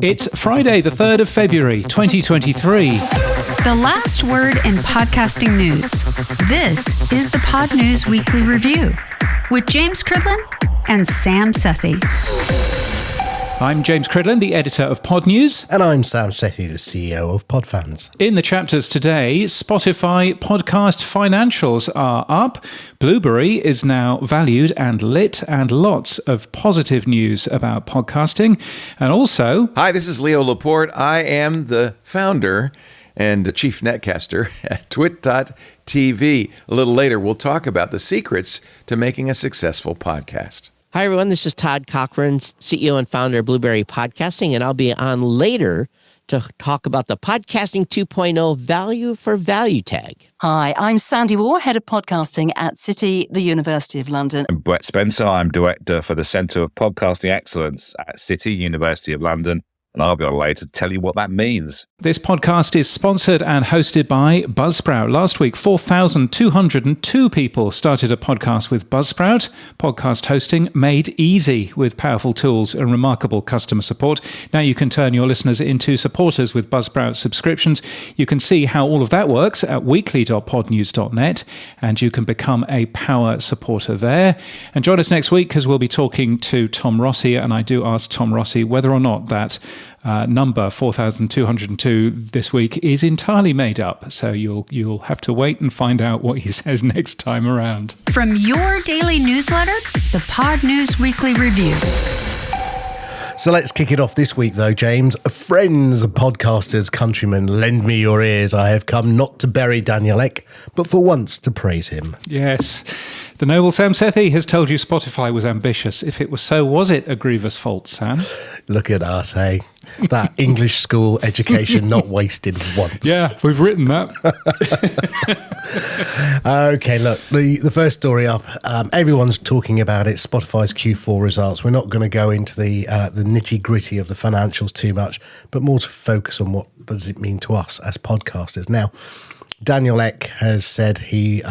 It's Friday, the 3rd of February, 2023. The last word in podcasting news. This is the Pod News Weekly Review with James Cridland and Sam Sethi. I'm James Cridland, the editor of Pod News. And I'm Sam Sethi, the CEO of Podfans. In the chapters today, Spotify podcast financials are up, Blueberry is now valued and lit, and lots of positive news about podcasting. And also... Hi, this is Leo Laporte. I am the founder and chief netcaster at TWiT.tv. A little later, we'll talk about the secrets to making a successful podcast. Hi, everyone. This is Todd, Cochrane, CEO and founder of Blueberry Podcasting, and I'll be on later to talk about the Podcasting 2.0 Value for Value tag. Hi, I'm Sandy Waugh, Head of Podcasting at City, the University of London. I'm Brett Spencer. I'm Director for the Centre of Podcasting Excellence at City, University of London. And I'll be on later to tell you what that means. This podcast is sponsored and hosted by Buzzsprout. Last week, 4,202 people started a podcast with Buzzsprout. Podcast hosting made easy with powerful tools and remarkable customer support. Now you can turn your listeners into supporters with Buzzsprout subscriptions. You can see how all of that works at weekly.podnews.net, and you can become a power supporter there. And join us next week because we'll be talking to Tom Rossi, and I do ask Tom Rossi whether or not that number 4,202 this week is entirely made up. So you'll have to wait and find out what he says next time around. From your daily newsletter, the Pod News Weekly Review. So let's kick it off this week, though, James. Friends, podcasters, countrymen, lend me your ears. I have come not to bury Daniel Ek, but for once to praise him. Yes. The noble Sam Sethi has told you Spotify was ambitious. If it was so, was it a grievous fault, Sam? Look at us, hey? That English school education not wasted once. Yeah, we've written that. Okay, look, the first story up, everyone's talking about it, Spotify's Q4 results. We're not going to go into the nitty-gritty of the financials too much, but more to focus on what does it mean to us as podcasters. Now, Daniel Ek has said he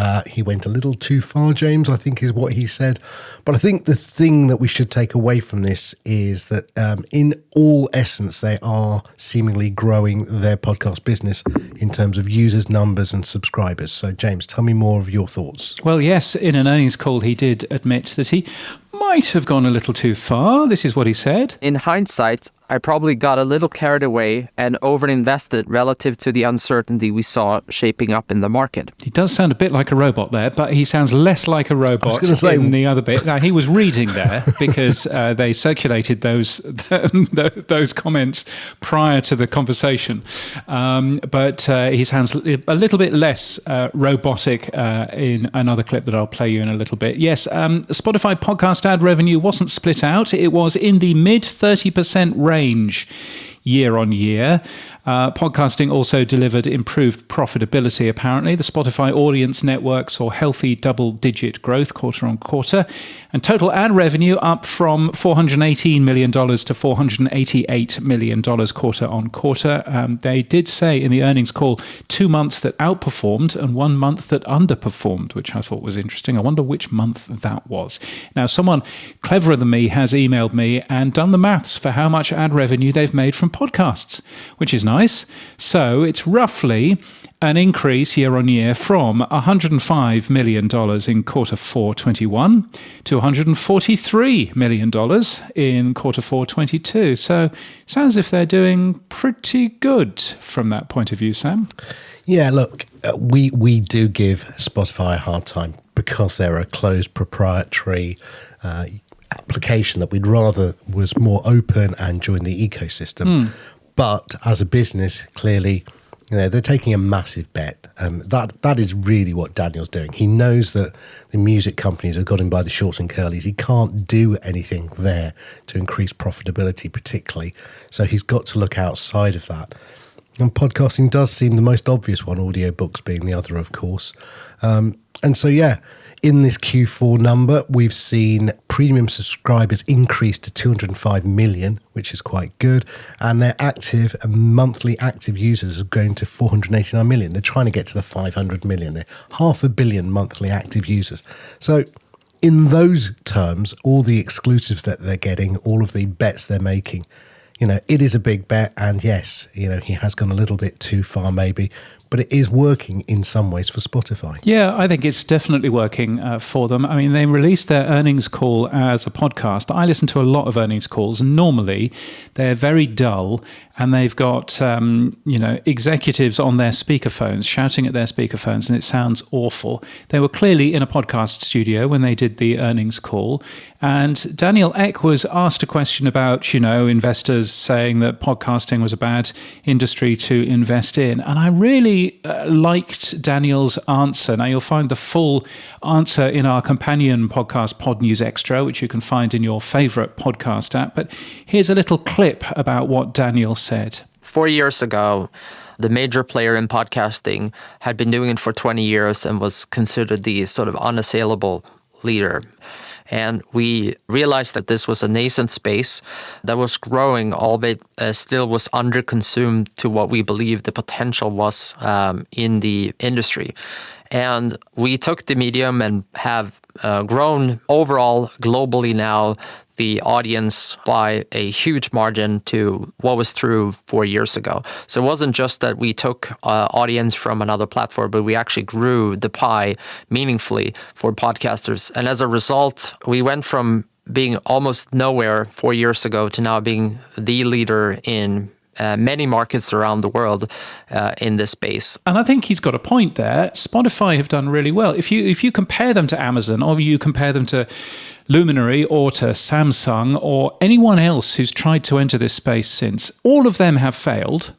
went a little too far, James, I think is what he said. But I think the thing that we should take away from this is that in all essence, they are seemingly growing their podcast business in terms of users, numbers and subscribers. So, James, tell me more of your thoughts. Well, yes, in an earnings call, he did admit that he might have gone a little too far. This is what he said. In hindsight, I probably got a little carried away and overinvested relative to the uncertainty we saw shaping up in the market. He does sound a bit like a robot there, but he sounds less like a robot in the other bit. Now, he was reading there because they circulated those comments prior to the conversation. But he sounds a little bit less robotic in another clip that I'll play you in a little bit. Yes, Spotify podcast ad revenue wasn't split out. It was in the mid 30% range year on year. Podcasting also delivered improved profitability, apparently. The Spotify Audience Network saw healthy double-digit growth quarter on quarter, and total ad revenue up from $418 million to $488 million quarter on quarter. They did say in the earnings call 2 months that outperformed and 1 month that underperformed, which I thought was interesting. I wonder which month that was. Now, someone cleverer than me has emailed me and done the maths for how much ad revenue they've made from podcasts, which is nice. So it's roughly an increase year on year from $105 million in quarter 4 21 to $143 million in quarter 4 22. So it sounds as if they're doing pretty good from that point of view, Sam. Yeah, look, we do give Spotify a hard time because they're a closed proprietary application that we'd rather was more open and join the ecosystem. But as a business, clearly, they're taking a massive bet. That is really what Daniel's doing. He knows that the music companies have got him by the shorts and curlies. He can't do anything there to increase profitability particularly. So he's got to look outside of that. And podcasting does seem the most obvious one, audiobooks being the other, of course. And so, yeah, in this Q4 number, we've seen premium subscribers increase to 205 million, which is quite good. And their monthly active users are going to 489 million. They're trying to get to the 500 million. They're 500 million monthly active users. So in those terms, all the exclusives that they're getting, all of the bets they're making, it is a big bet. And yes, he has gone a little bit too far maybe, but it is working in some ways for Spotify. Yeah, I think it's definitely working for them. I mean, they released their earnings call as a podcast. I listen to a lot of earnings calls, and normally they're very dull, and they've got executives on their speakerphones shouting at their speakerphones, and it sounds awful. They were clearly in a podcast studio when they did the earnings call, and Daniel Ek was asked a question about investors saying that podcasting was a bad industry to invest in, and I really liked Daniel's answer. Now, you'll find the full answer in our companion podcast, Pod News Extra, which you can find in your favourite podcast app. But here's a little clip about what Daniel said. 4 years ago, the major player in podcasting had been doing it for 20 years and was considered the sort of unassailable leader. And we realized that this was a nascent space that was growing, albeit still was underconsumed to what we believed the potential was in the industry. And we took the medium and have grown overall globally now the audience by a huge margin to what was true 4 years ago. So it wasn't just that we took audience from another platform, but we actually grew the pie meaningfully for podcasters. And as a result, we went from being almost nowhere 4 years ago to now being the leader in many markets around the world in this space. And I think he's got a point there. Spotify have done really well. If you compare them to Amazon, or you compare them to Luminary or to Samsung or anyone else who's tried to enter this space since, all of them have failed,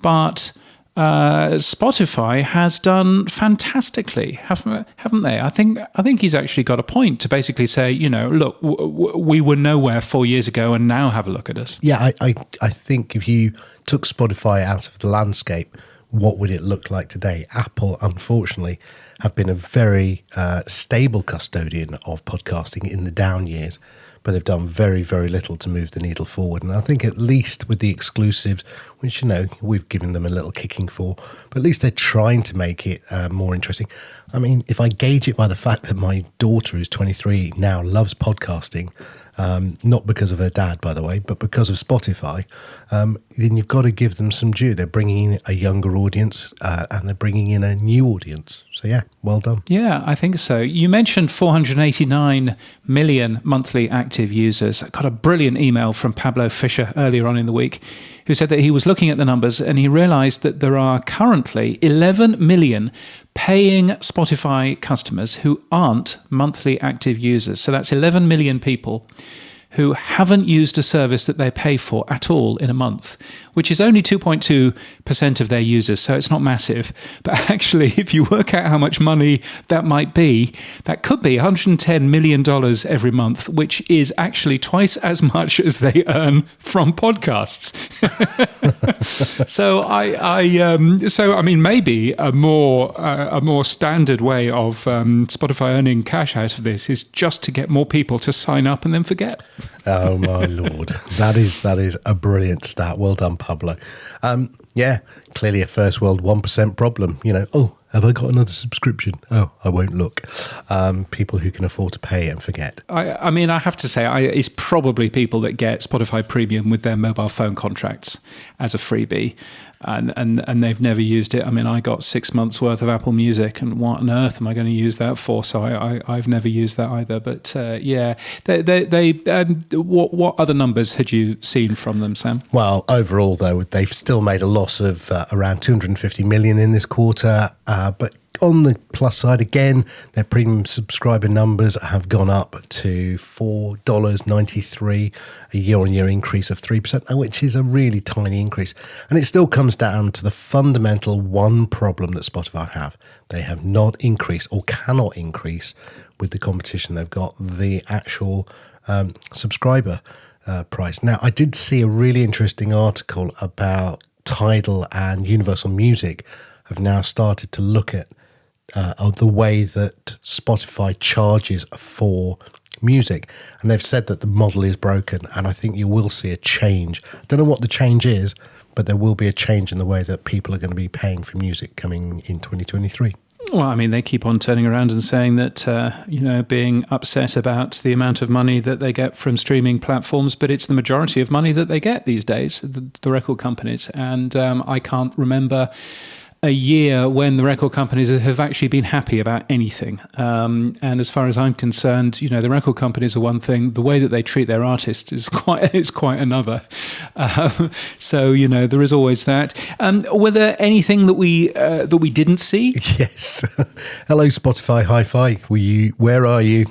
but Spotify has done fantastically, haven't they? I think he's actually got a point to basically say, look, we were nowhere 4 years ago, and now have a look at us. Yeah, I think if you took Spotify out of the landscape, what would it look like today? Apple, unfortunately, have been a very stable custodian of podcasting in the down years, but they've done very, very little to move the needle forward. And I think at least with the exclusives, which, we've given them a little kicking for, but at least they're trying to make it more interesting. I mean, if I gauge it by the fact that my daughter, who's 23, now loves podcasting, not because of her dad, by the way, but because of Spotify, then you've got to give them some due. They're bringing in a younger audience and they're bringing in a new audience. So, yeah, well done. Yeah, I think so. You mentioned 489 million monthly active users. I got a brilliant email from Pablo Fischer earlier on in the week, who said that he was looking at the numbers and he realized that there are currently 11 million paying Spotify customers who aren't monthly active users. So that's 11 million people who haven't used a service that they pay for at all in a month, which is only 2.2% of their users, so it's not massive. But actually, if you work out how much money that might be, that could be $110 million every month, which is actually twice as much as they earn from podcasts. So I mean, maybe a more standard way of Spotify earning cash out of this is just to get more people to sign up and then forget. Oh my Lord, that is a brilliant stat. Well done, Pablo. Yeah, clearly a first world 1% problem. Have I got another subscription? Oh, I won't look. People who can afford to pay and forget. I mean, I have to say, it's probably people that get Spotify Premium with their mobile phone contracts as a freebie. And they've never used it. I mean, I got 6 months worth of Apple Music, and what on earth am I going to use that for? So I've never used that either. But yeah, what other numbers had you seen from them, Sam? Well, overall though, they've still made a loss of around 250 million in this quarter. But on the plus side, again, their premium subscriber numbers have gone up to $4.93, a year-on-year increase of 3%, which is a really tiny increase. And it still comes down to the fundamental one problem that Spotify have. They have not increased or cannot increase with the competition. They've got the actual subscriber price. Now, I did see a really interesting article about Tidal and Universal Music have now started to look at the way that Spotify charges for music. And they've said that the model is broken, and I think you will see a change. I don't know what the change is, but there will be a change in the way that people are going to be paying for music coming in 2023. Well, I mean, they keep on turning around and saying that, being upset about the amount of money that they get from streaming platforms, but it's the majority of money that they get these days, the record companies. And I can't remember a year when the record companies have actually been happy about anything. And as far as I'm concerned, the record companies are one thing. The way that they treat their artists is quite another. So there is always that. Were there anything that we didn't see? Yes. Hello, Spotify Hi-Fi. Where are you?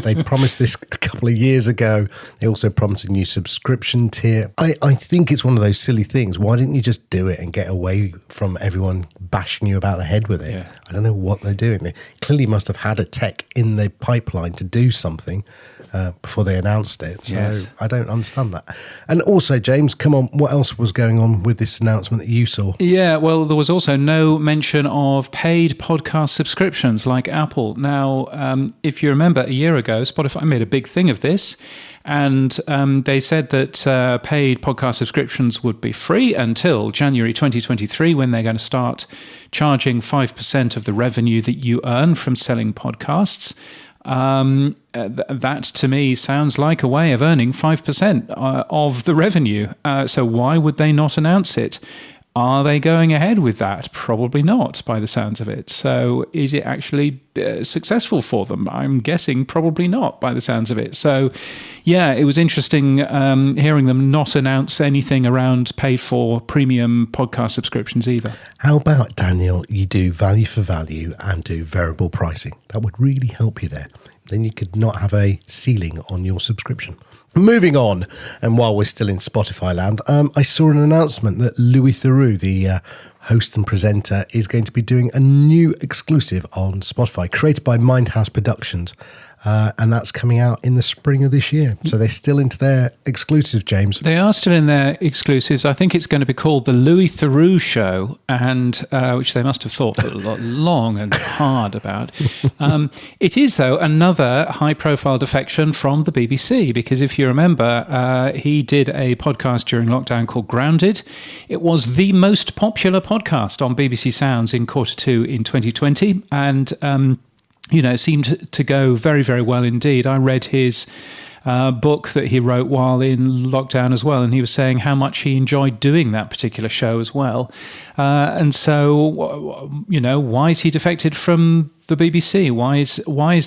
They promised this a couple of years ago. They also promised a new subscription tier. I think it's one of those silly things. Why didn't you just do it and get away from everyone bashing you about the head with it? Yeah. I don't know what they're doing. They clearly must have had a tech in the pipeline to do something before they announced it. So yes. I don't understand that. And also, James, come on, what else was going on with this announcement that you saw? Yeah, well, there was also no mention of paid podcast subscriptions like Apple. Now, if you remember a year ago, Spotify made a big thing of this. And they said that paid podcast subscriptions would be free until January 2023, when they're going to start charging 5% of the revenue that you earn from selling podcasts. That to me sounds like a way of earning 5% of the revenue. So why would they not announce it? Are they going ahead with that? Probably not, by the sounds of it. So is it actually successful for them? I'm guessing probably not, by the sounds of it. So, yeah, it was interesting hearing them not announce anything around paid-for premium podcast subscriptions either. How about, Daniel, you do value for value and do variable pricing? That would really help you there. Then you could not have a ceiling on your subscription. Moving on, and while we're still in Spotify land, I saw an announcement that Louis Theroux, the host and presenter, is going to be doing a new exclusive on Spotify, created by Mindhouse Productions, and that's coming out in the spring of this year. So they're still into their exclusive, James. They are still in their exclusives. I think it's going to be called the Louis Theroux Show, and which they must have thought a lot long and hard about. It is, though, another high-profile defection from the BBC, because if you remember, he did a podcast during lockdown called Grounded. It was the most popular podcast on BBC Sounds in Q2 in 2020, and seemed to go very, very well indeed. I read his book that he wrote while in lockdown as well, and he was saying how much he enjoyed doing that particular show as well. And so, why is he defected from the BBC? Why is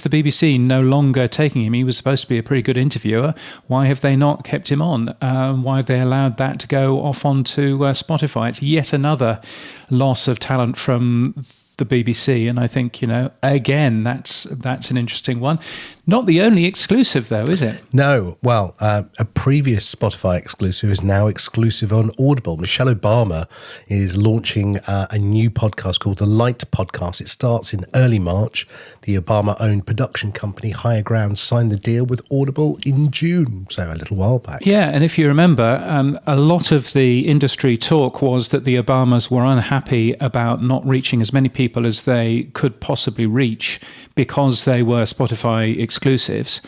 the BBC no longer taking him? He was supposed to be a pretty good interviewer. Why have they not kept him on? Why have they allowed that to go off onto Spotify? It's yet another loss of talent from the BBC, and I think again that's an interesting one. Not the only exclusive though, is it? No. Well, a previous Spotify exclusive is now exclusive on Audible. Michelle Obama is launching a new podcast called the Light Podcast. It starts in early March. The Obama-owned production company Higher Ground signed the deal with Audible in June, so a little while back. Yeah, and if you remember, a lot of the industry talk was that the Obamas were unhappy about not reaching as many people as they could possibly reach because they were Spotify exclusives.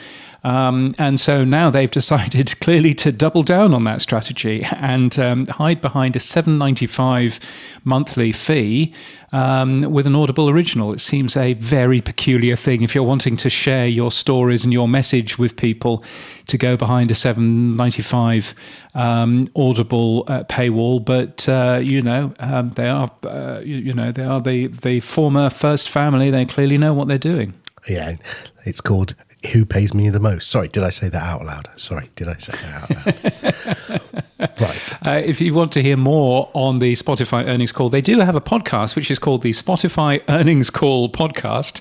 And so now they've decided clearly to double down on that strategy and hide behind a $7.95 monthly fee with an Audible original. It seems a very peculiar thing if you're wanting to share your stories and your message with people to go behind a $7.95 Audible paywall. But they are the former First Family. They clearly know what they're doing. Yeah, it's called Who Pays Me the Most? Sorry, did I say that out loud? Right. If you want to hear more on the Spotify Earnings Call, they do have a podcast, which is called the Spotify Earnings Call Podcast,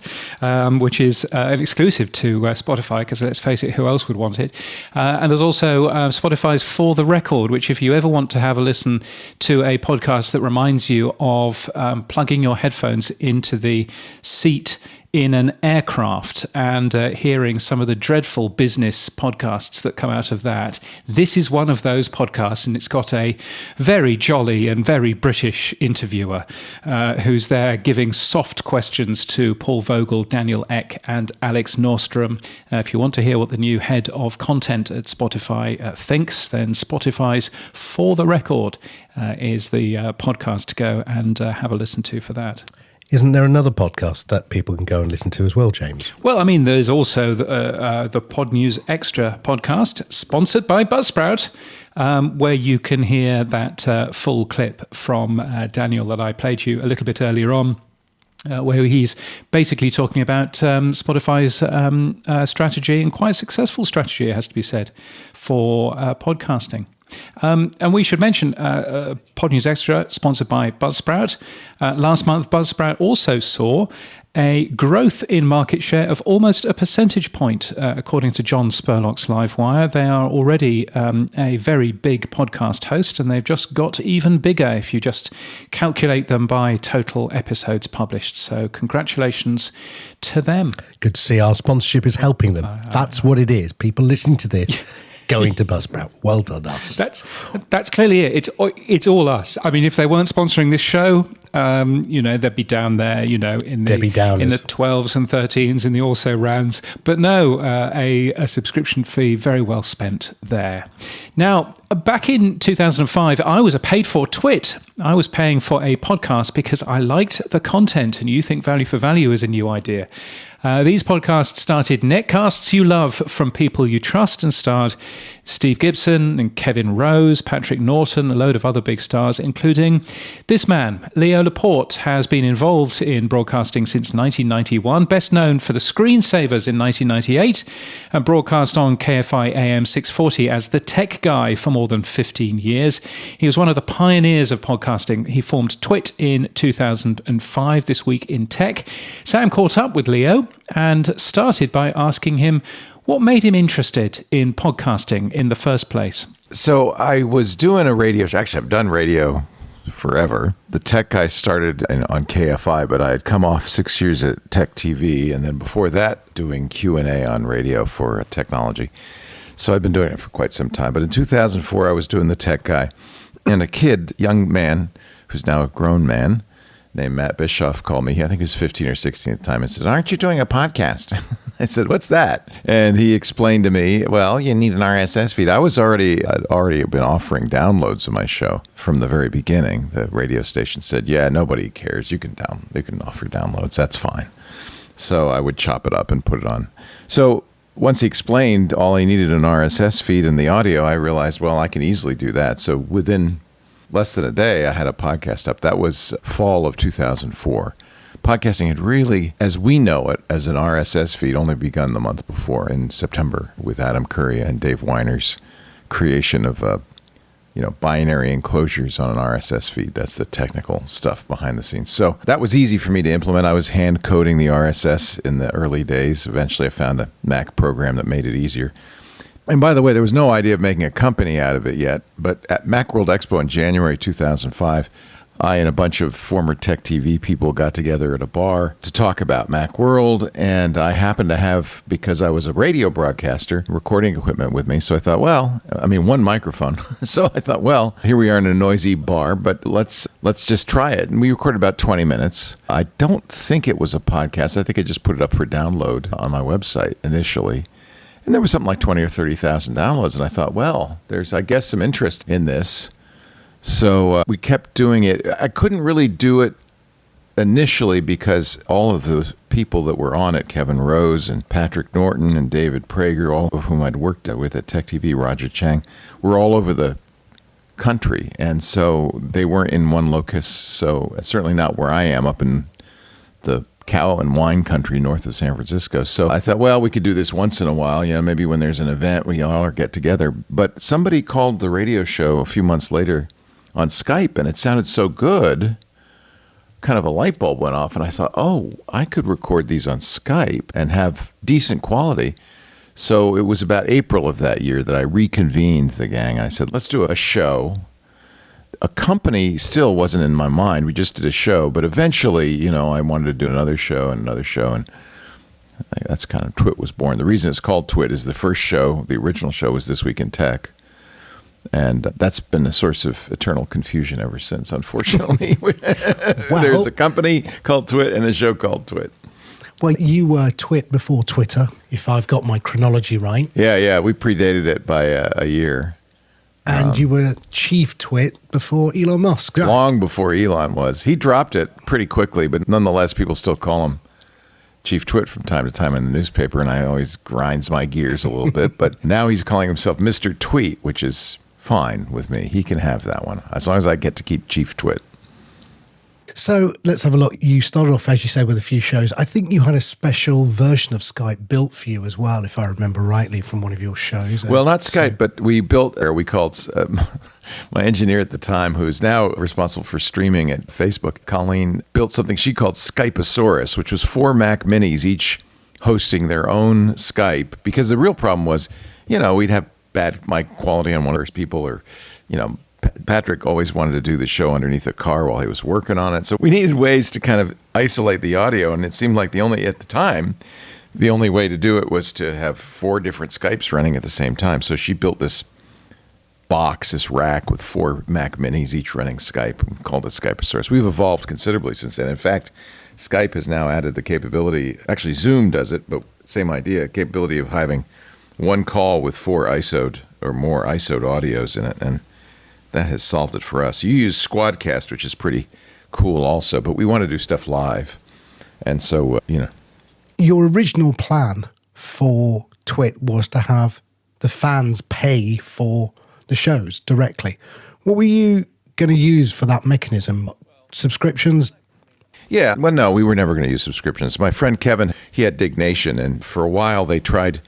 which is an exclusive to Spotify, because let's face it, who else would want it? And there's also Spotify's For the Record, which if you ever want to have a listen to a podcast that reminds you of plugging your headphones into the seat in an aircraft and hearing some of the dreadful business podcasts that come out of that. This is one of those podcasts, and it's got a very jolly and very British interviewer who's there giving soft questions to Paul Vogel, Daniel Ek, and Alex Nordstrom. If you want to hear what the new head of content at Spotify thinks, then Spotify's For the Record is the podcast to go and have a listen to for that. Isn't there another podcast that people can go and listen to as well, James? Well, I mean, there's also the Pod News Extra podcast, sponsored by Buzzsprout, where you can hear that full clip from Daniel that I played you a little bit earlier on, where he's basically talking about Spotify's strategy, and quite a successful strategy, it has to be said, for podcasting. And we should mention Pod News Extra, sponsored by Buzzsprout. Last month, Buzzsprout also saw a growth in market share of almost a percentage point, according to John Spurlock's Livewire. They are already a very big podcast host, and they've just got even bigger if you just calculate them by total episodes published. So congratulations to them. Good to see our sponsorship is helping them. That's what it is. People listening to this. Going to Buzzsprout. Well done, us. That's clearly it. It's all us. I mean, if they weren't sponsoring this show, they'd be down there, in the 12s and 13s in the also rounds. But no, a subscription fee very well spent there. Now, back in 2005, I was a paid-for twit. I was paying for a podcast because I liked the content, and you think value for value is a new idea. These podcasts started netcasts you love from people you trust, and starred Steve Gibson and Kevin Rose, Patrick Norton, a load of other big stars, including this man. Leo Laporte has been involved in broadcasting since 1991, best known for the Screensavers in 1998, and broadcast on KFI AM 640 as the tech guy for more than 15 years. He was one of the pioneers of podcasting. He formed TWiT in 2005, This Week in Tech. Sam caught up with Leo and started by asking him what made him interested in podcasting in the first place. So I was doing a radio show. Actually, I've done radio forever. The tech guy started on KFI, but I had come off 6 years at Tech TV, and then before that, doing Q&A on radio for technology. So I've been doing it for quite some time. But in 2004, I was doing the tech guy, and a young man, who's now a grown man, named Matt Bischoff, called me. I think he was 15 or 16 at the time, and said, "Aren't you doing a podcast?" I said, "What's that?" And he explained to me, "Well, you need an RSS feed." I'd already been offering downloads of my show from the very beginning. The radio station said, "Yeah, nobody cares. You can offer downloads. That's fine." So I would chop it up and put it on. So once he explained all he needed an RSS feed and the audio, I realized, well, I can easily do that. So within less than a day, I had a podcast up. That was fall of 2004. Podcasting had really, as we know it, as an RSS feed, only begun the month before in September with Adam Curry and Dave Weiner's creation of, binary enclosures on an RSS feed. That's the technical stuff behind the scenes. So that was easy for me to implement. I was hand coding the RSS in the early days. Eventually, I found a Mac program that made it easier. And by the way, there was no idea of making a company out of it yet, but at Macworld Expo in January 2005, I and a bunch of former Tech TV people got together at a bar to talk about Macworld, and I happened to have, because I was a radio broadcaster, recording equipment with me, so I thought, one microphone. So I thought, well, here we are in a noisy bar, but let's just try it. And we recorded about 20 minutes. I don't think it was a podcast. I think I just put it up for download on my website initially. And there was something like 20 or 30,000 downloads. And I thought, well, there's, I guess, some interest in this. So we kept doing it. I couldn't really do it initially because all of the people that were on it, Kevin Rose and Patrick Norton and David Prager, all of whom I'd worked with at Tech TV, Roger Chang, were all over the country. And so they weren't in one locus. So certainly not where I am, up in the cow and wine country north of San Francisco. So I thought, well, we could do this once in a while. Maybe when there's an event, we all get together. But somebody called the radio show a few months later on Skype, and it sounded so good, kind of a light bulb went off, and I thought, oh, I could record these on Skype and have decent quality. So it was about April of that year that I reconvened the gang. I said, let's do a show. A company still wasn't in my mind. We just did a show, but eventually, I wanted to do another show, and that's kind of TWiT was born. The reason it's called TWiT is the first show, the original show, was This Week in Tech. And that's been a source of eternal confusion ever since, unfortunately. There's a company called TWiT and a show called TWiT. Well, you were TWiT before Twitter, if I've got my chronology right. Yeah, we predated it by a year. And you were chief twit before Elon Musk. Right? Long before Elon was. He dropped it pretty quickly, but nonetheless, people still call him chief twit from time to time in the newspaper, and I always grinds my gears a little bit. But now he's calling himself Mr. Tweet, which is fine with me. He can have that one, as long as I get to keep chief twit. So let's have a look. You started off, as you say, with a few shows. I think you had a special version of Skype built for you as well, if I remember rightly, from one of your shows. Well, not Skype, but we called my engineer at the time, who is now responsible for streaming at Facebook, Colleen, built something she called Skypeosaurus, which was 4 Mac Minis, each hosting their own Skype. Because the real problem was, we'd have bad mic quality on one of those people, or, Patrick always wanted to do the show underneath a car while he was working on it. So we needed ways to kind of isolate the audio. And it seemed like the only way to do it was to have 4 different Skypes running at the same time. So she built this rack with 4 Mac Minis, each running Skype, and called it Skypeosaurus. We've evolved considerably since then. In fact, Skype has now added the capability, actually Zoom does it, but same idea, capability of having one call with 4 ISO'd or more ISO'd audios in it. And that has solved it for us. You use Squadcast, which is pretty cool also, but we want to do stuff live. And so, Your original plan for Twit was to have the fans pay for the shows directly. What were you going to use for that mechanism? Subscriptions? Yeah, well, no, we were never going to use subscriptions. My friend Kevin, he had Dig Nation, and for a while they tried...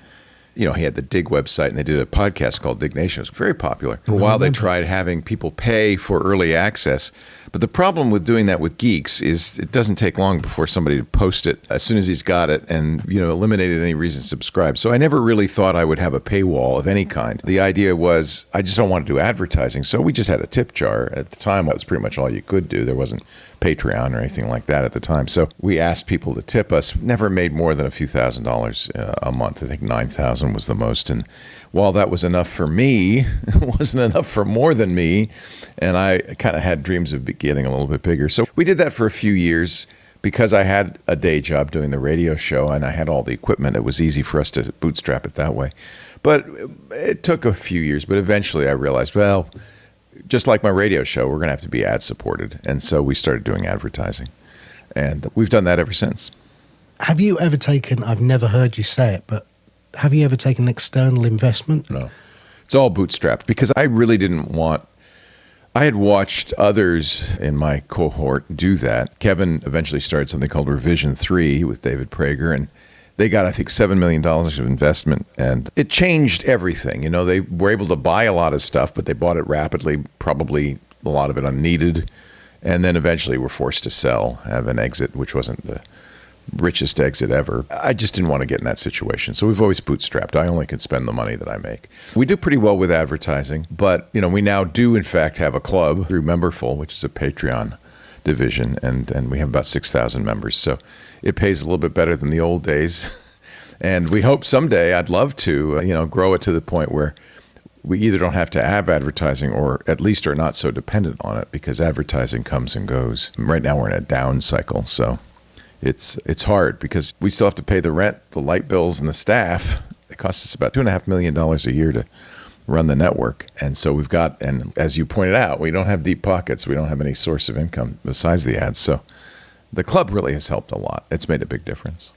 he had the Dig website, and they did a podcast called Dig Nation. It was very popular. For a while, they tried having people pay for early access. But the problem with doing that with geeks is it doesn't take long before somebody to post it as soon as he's got it and, eliminated any reason to subscribe. So I never really thought I would have a paywall of any kind. The idea was I just don't want to do advertising. So we just had a tip jar. At the time, that was pretty much all you could do. There wasn't Patreon or anything like that at the time. So we asked people to tip us. Never made more than a few $1,000s a month. I think $9,000 was the most. And while that was enough for me, it wasn't enough for more than me. And I kind of had dreams of getting a little bit bigger. So we did that for a few years because I had a day job doing the radio show and I had all the equipment. It was easy for us to bootstrap it that way. But it took a few years. But eventually I realized, well, just like my radio show, we're going to have to be ad supported. And so we started doing advertising. And we've done that ever since. Have you ever taken, I've never heard you say it, but have you ever taken external investment? No. It's all bootstrapped because I really didn't want... I had watched others in my cohort do that. Kevin eventually started something called Revision 3 with David Prager, and they got, I think, $7 million of investment, and it changed everything. They were able to buy a lot of stuff, but they bought it rapidly, probably a lot of it unneeded, and then eventually were forced to sell, have an exit, which wasn't the richest exit ever. I just didn't want to get in that situation. So we've always bootstrapped. I only can spend the money that I make. We do pretty well with advertising, but we now do in fact have a club through Memberful, which is a Patreon division, and we have about 6,000 members. So it pays a little bit better than the old days. And we hope someday, I'd love to, grow it to the point where we either don't have to have advertising or at least are not so dependent on it, because advertising comes and goes. Right now we're in a down cycle, so it's hard because we still have to pay the rent, the light bills, and the staff. It costs us about $2.5 million a year to run the network. And so we've got, and as you pointed out, we don't have deep pockets. We don't have any source of income besides the ads. So the club really has helped a lot. It's made a big difference.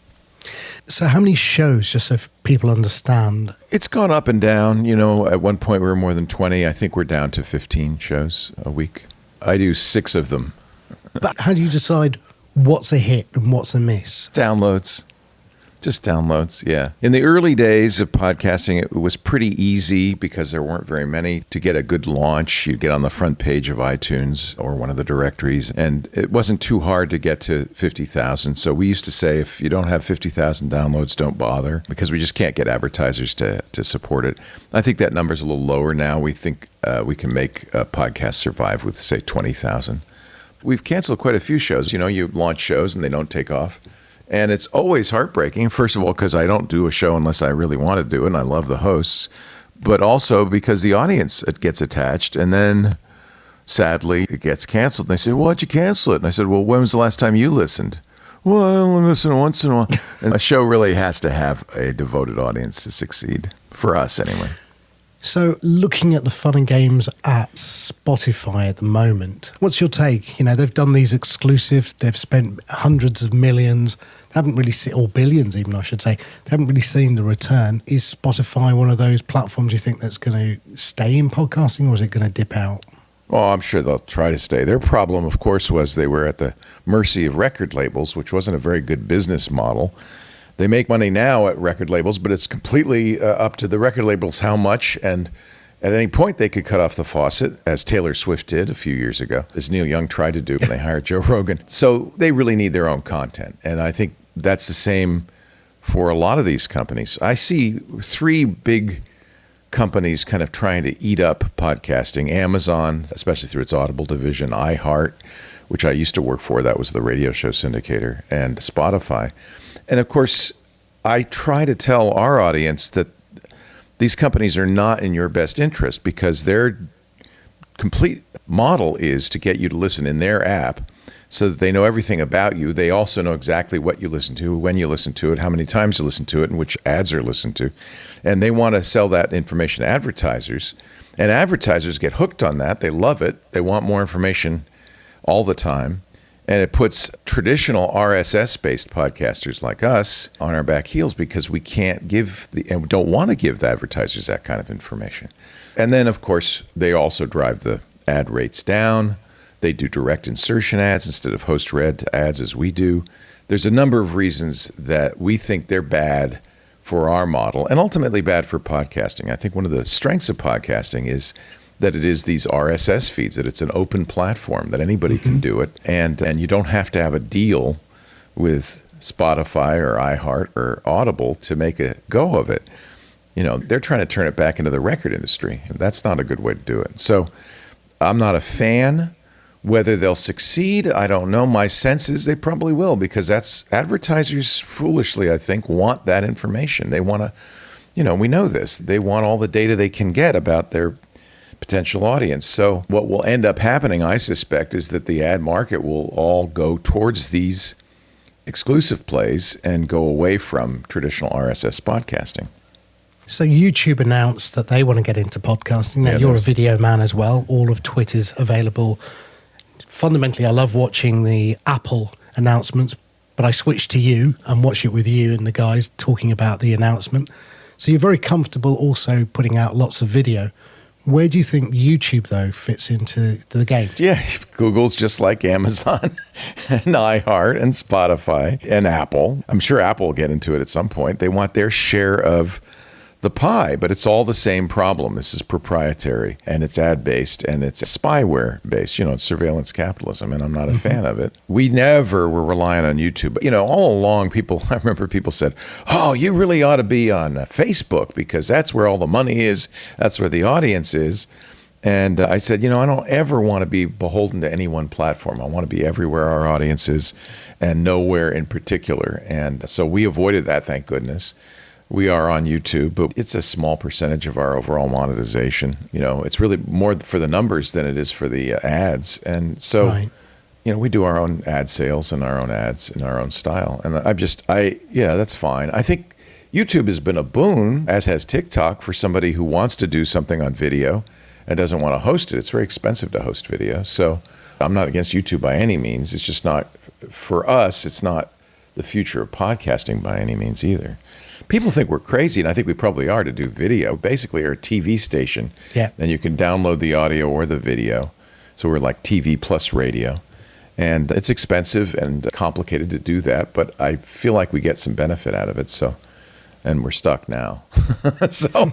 So how many shows, just so people understand? It's gone up and down. At one point we were more than 20. I think we're down to 15 shows a week. I do 6 of them. But how do you decide what's a hit and what's a miss? Downloads. Just downloads, yeah. In the early days of podcasting, it was pretty easy because there weren't very many. To get a good launch, you'd get on the front page of iTunes or one of the directories, and it wasn't too hard to get to 50,000. So we used to say, if you don't have 50,000 downloads, don't bother, because we just can't get advertisers to support it. I think that number's a little lower now. We think we can make a podcast survive with, say, 20,000. We've canceled quite a few shows. You launch shows and they don't take off. And it's always heartbreaking, first of all, because I don't do a show unless I really want to do it, and I love the hosts, but also because the audience gets attached, and then, sadly, it gets canceled. And they say, well, why'd you cancel it? And I said, well, when was the last time you listened? Well, I only listen once in a while. And a show really has to have a devoted audience to succeed, for us anyway. So looking at the fun and games at Spotify at the moment, what's your take? They've done these exclusive, they've spent hundreds of millions, haven't really seen, or billions even, I should say, they haven't really seen the return. Is Spotify one of those platforms you think that's going to stay in podcasting, or is it going to dip out? Well, I'm sure they'll try to stay. Their problem, of course, was they were at the mercy of record labels, which wasn't a very good business model. They make money now at record labels, but it's completely up to the record labels how much. And at any point, they could cut off the faucet, as Taylor Swift did a few years ago, as Neil Young tried to do when they hired Joe Rogan. So they really need their own content. And I think that's the same for a lot of these companies. I see three big companies kind of trying to eat up podcasting. Amazon, especially through its Audible division, iHeart, which I used to work for, that was the radio show syndicator, and Spotify. And of course, I try to tell our audience that these companies are not in your best interest, because their complete model is to get you to listen in their app so that they know everything about you. They also know exactly what you listen to, when you listen to it, how many times you listen to it, and which ads are listened to. And they want to sell that information to advertisers. And advertisers get hooked on that. They love it. They want more information all the time. And it puts traditional RSS-based podcasters like us on our back heels, because we can't give and we don't want to give the advertisers that kind of information. And then, of course, they also drive the ad rates down. They do direct insertion ads instead of host-read ads as we do. There's a number of reasons that we think they're bad for our model, and ultimately bad for podcasting. I think one of the strengths of podcasting is that it is these RSS feeds, that it's an open platform, that anybody can do it, and you don't have to have a deal with Spotify or iHeart or Audible to make a go of it. They're trying to turn it back into the record industry, and that's not a good way to do it. So I'm not a fan. Whether they'll succeed, I don't know. My sense is they probably will, because advertisers, foolishly, I think, want that information. They want to, we know this, they want all the data they can get about their potential audience. So what will end up happening, I suspect, is that the ad market will all go towards these exclusive plays and go away from traditional RSS podcasting. So YouTube announced that they want to get into podcasting. Now, you're a video man as well. All of Twit is available. Fundamentally, I love watching the Apple announcements, but I switched to you and watch it with you and the guys talking about the announcement. So you're very comfortable also putting out lots of video. Where do you think YouTube, though, fits into the game? Yeah, Google's just like Amazon and iHeart and Spotify and Apple. I'm sure Apple will get into it at some point. They want their share of the pie, but it's all the same problem. This is proprietary, and it's ad-based, and it's spyware-based. It's surveillance capitalism, and I'm not a fan of it. We never were relying on YouTube. All along, I remember people said, oh, you really ought to be on Facebook, because that's where all the money is. That's where the audience is. And I said, I don't ever want to be beholden to any one platform. I want to be everywhere our audience is, and nowhere in particular. And so we avoided that, thank goodness. We are on YouTube, but it's a small percentage of our overall monetization. It's really more for the numbers than it is for the ads. And so, right. We do our own ad sales and our own ads in our own style. And that's fine. I think YouTube has been a boon, as has TikTok, for somebody who wants to do something on video and doesn't want to host it. It's very expensive to host video. So I'm not against YouTube by any means. It's just not, for us, it's not the future of podcasting by any means either. People think we're crazy, and I think we probably are, to do video. Basically, we're a TV station, and you can download the audio or the video. So we're like TV plus radio. And it's expensive and complicated to do that, but I feel like we get some benefit out of it. And we're stuck now. So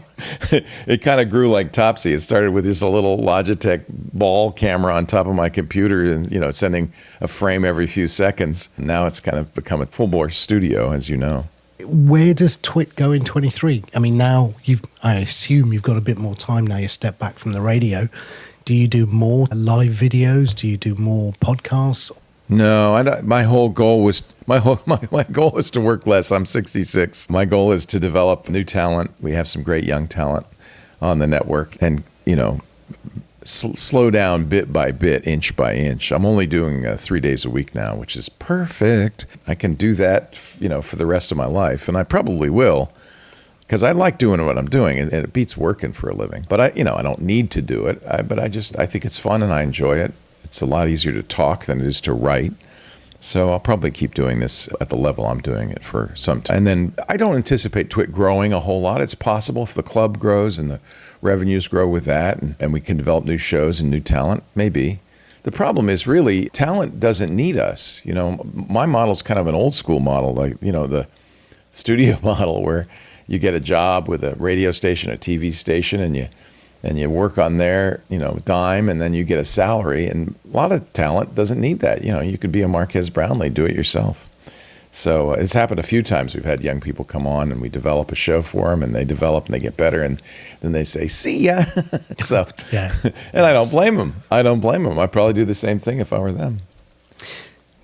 it kind of grew like Topsy. It started with just a little Logitech ball camera on top of my computer and, sending a frame every few seconds. Now it's kind of become a full-bore studio, as you know. Where does Twit go in 23? I mean, now I assume you've got a bit more time now. You step back from the radio. Do you do more live videos? Do you do more podcasts? No, my whole goal was my goal is to work less. I'm 66. My goal is to develop new talent. We have some great young talent on the network, and slow down bit by bit, inch by inch. I'm only doing 3 days a week now, which is perfect. I can do that, for the rest of my life, and I probably will. because I like doing what I'm doing, and it beats working for a living. But I don't need to do it. But I think it's fun and I enjoy it. It's a lot easier to talk than it is to write. So I'll probably keep doing this at the level I'm doing it for some time. And then I don't anticipate TWiT growing a whole lot. It's possible if the club grows and the revenues grow with that, and we can develop new shows and new talent, maybe. The problem is really talent doesn't need us. My model's kind of an old school model, like, the studio model where you get a job with a radio station, a TV station, and you work on their, dime, and then you get a salary. And a lot of talent doesn't need that. You could be a Marquez Brownlee, do it yourself. So it's happened a few times. We've had young people come on and we develop a show for them, and they develop and they get better, and then they say, see ya. So, yeah. And I don't blame them. I'd probably do the same thing if I were them.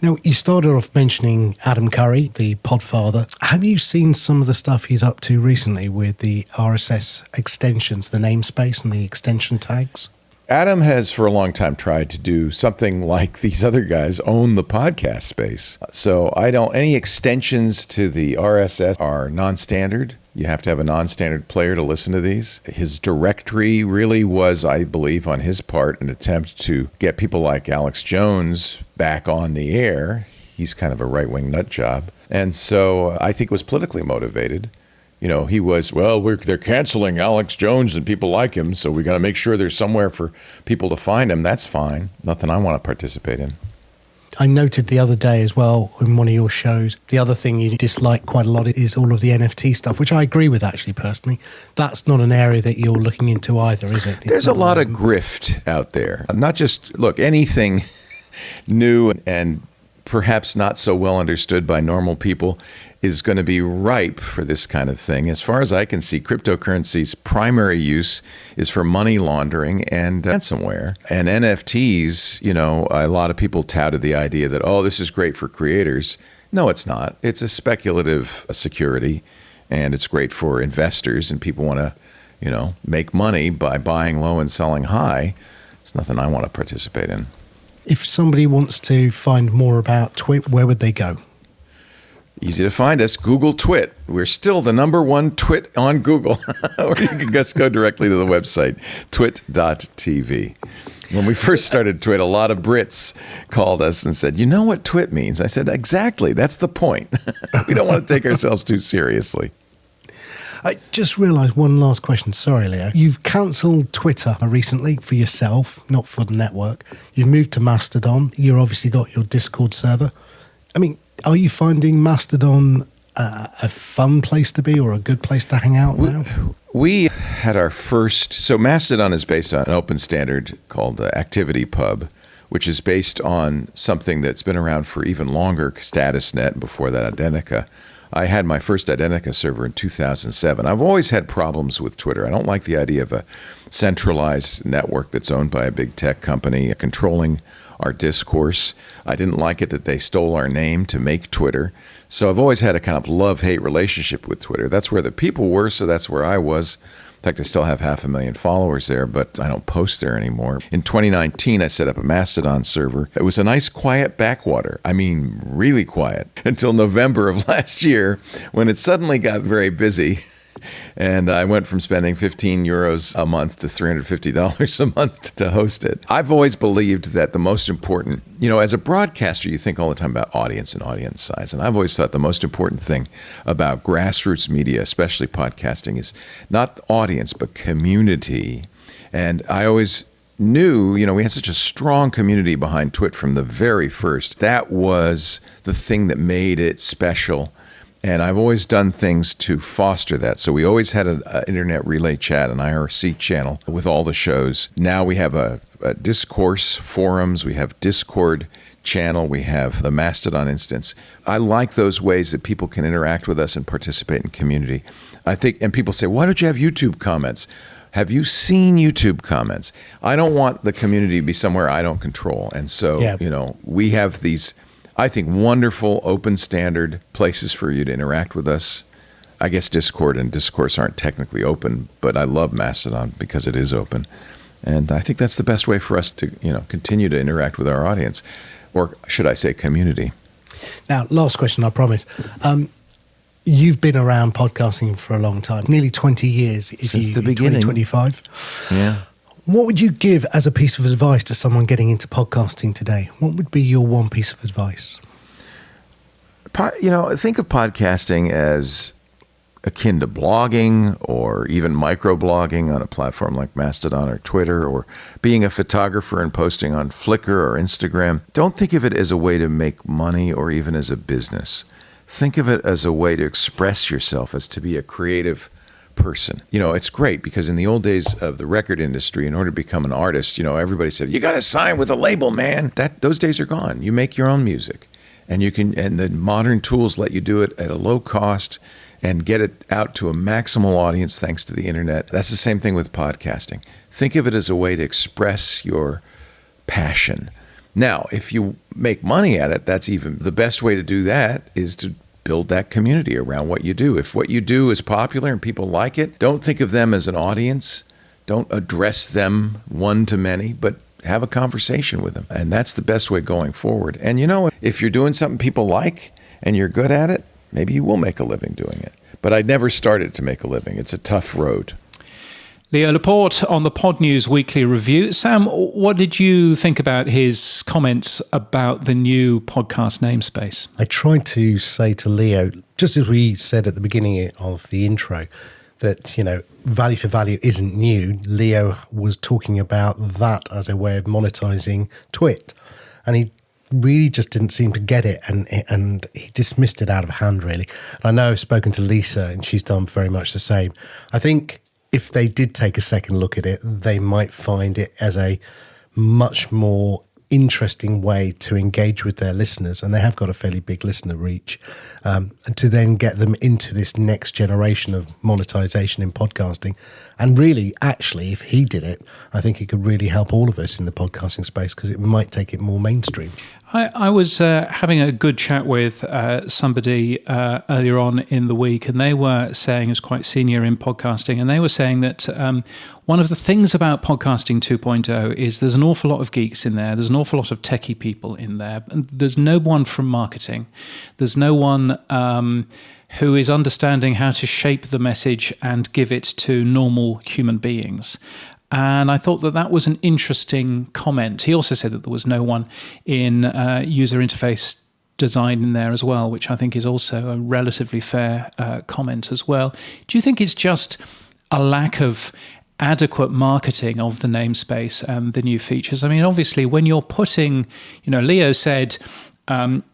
Now, you started off mentioning Adam Curry, the podfather. Have you seen some of the stuff he's up to recently with the RSS extensions, the namespace and the extension tags? Adam has for a long time tried to do something like these other guys own the podcast space. So any extensions to the RSS are non-standard. You have to have a non-standard player to listen to these. His directory really was, I believe, on his part, an attempt to get people like Alex Jones back on the air. He's kind of a right-wing nut job. And so I think it was politically motivated. He was, they're canceling Alex Jones and people like him, so we got to make sure there's somewhere for people to find him. That's fine. Nothing I want to participate in. I noted the other day as well in one of your shows, the other thing you dislike quite a lot is all of the NFT stuff, which I agree with actually personally. That's not an area that you're looking into either, is it? There's a lot of grift out there. Not just, anything new and perhaps not so well understood by normal people is going to be ripe for this kind of thing. As far as I can see, cryptocurrency's primary use is for money laundering and ransomware. And NFTs, a lot of people touted the idea that, this is great for creators. No, it's not. It's a speculative security, and it's great for investors, and people want to, make money by buying low and selling high. It's nothing I want to participate in. If somebody wants to find more about TWiT, where would they go? Easy to find us. Google TWiT. We're still the #1 TWiT on Google. Or you can just go directly to the website, TWiT.tv. When we first started TWiT, a lot of Brits called us and said, you know what TWiT means? I said, exactly. That's the point. We don't want to take ourselves too seriously. I just realised one last question. Sorry, Leo. You've cancelled Twitter recently for yourself, not for the network. You've moved to Mastodon. You've obviously got your Discord server. Are you finding Mastodon a fun place to be or a good place to hang out now? We had our first... So Mastodon is based on an open standard called ActivityPub, which is based on something that's been around for even longer, StatusNet, before that Identica. I had my first Identica server in 2007. I've always had problems with Twitter. I don't like the idea of a centralized network that's owned by a big tech company controlling our discourse. I didn't like it that they stole our name to make Twitter. So I've always had a kind of love-hate relationship with Twitter. That's where the people were, so that's where I was. In fact, I still have 500,000 followers there, but I don't post there anymore. In 2019, I set up a Mastodon server. It was a nice, quiet backwater. Really quiet. Until November of last year, when it suddenly got very busy. And I went from spending €15 a month to $350 a month to host it. I've always believed that the most important, as a broadcaster, you think all the time about audience and audience size. And I've always thought the most important thing about grassroots media, especially podcasting, is not audience, but community. And I always knew, we had such a strong community behind TWiT from the very first. That was the thing that made it special. And I've always done things to foster that. So we always had an internet relay chat, an IRC channel with all the shows. Now we have a discourse forums. We have Discord channel. We have the Mastodon instance. I like those ways that people can interact with us and participate in community. I think, and people say, why don't you have YouTube comments? Have you seen YouTube comments? I don't want the community to be somewhere I don't control. And so, we have these, I think, wonderful open standard places for you to interact with us. I guess Discord and Discourse aren't technically open, but I love Mastodon because it is open. And I think that's the best way for us to, continue to interact with our audience, or should I say community. Now, last question, I promise. You've been around podcasting for a long time, nearly 20 years. Since the beginning. 2025. Yeah. What would you give as a piece of advice to someone getting into podcasting today? What would be your one piece of advice? Think of podcasting as akin to blogging or even microblogging on a platform like Mastodon or Twitter, or being a photographer and posting on Flickr or Instagram. Don't think of it as a way to make money or even as a business. Think of it as a way to express yourself, as to be a creative person. It's great because in the old days of the record industry, in order to become an artist, everybody said, you got to sign with a label, man. Those days are gone. You make your own music, and and the modern tools let you do it at a low cost and get it out to a maximal audience thanks to the internet. That's the same thing with podcasting. Think of it as a way to express your passion. Now, if you make money at it, that's even the best way to do that is to build that community around what you do. If what you do is popular and people like it, don't think of them as an audience. Don't address them one-to-many, but have a conversation with them. And that's the best way going forward. And if you're doing something people like and you're good at it, maybe you will make a living doing it. But I never started to make a living. It's a tough road. Leo Laporte on the Pod News Weekly Review. Sam, what did you think about his comments about the new podcast namespace? I tried to say to Leo, just as we said at the beginning of the intro, that, value for value isn't new. Leo was talking about that as a way of monetizing TWiT. And he really just didn't seem to get it, and he dismissed it out of hand, really. And I know I've spoken to Lisa, and she's done very much the same. I think if they did take a second look at it, they might find it as a much more interesting way to engage with their listeners, and they have got a fairly big listener reach, and to then get them into this next generation of monetization in podcasting. And really, actually, if he did it, I think it could really help all of us in the podcasting space, because it might take it more mainstream. I was having a good chat with somebody earlier on in the week, and they were saying, it's quite senior in podcasting, and they were saying that one of the things about podcasting 2.0 is there's an awful lot of geeks in there. There's an awful lot of techie people in there. And there's no one from marketing. There's no one who is understanding how to shape the message and give it to normal human beings. And I thought that was an interesting comment. He also said that there was no one in user interface design in there as well, which I think is also a relatively fair comment as well. Do you think it's just a lack of adequate marketing of the namespace and the new features? I mean, obviously, when you're putting, Leo said,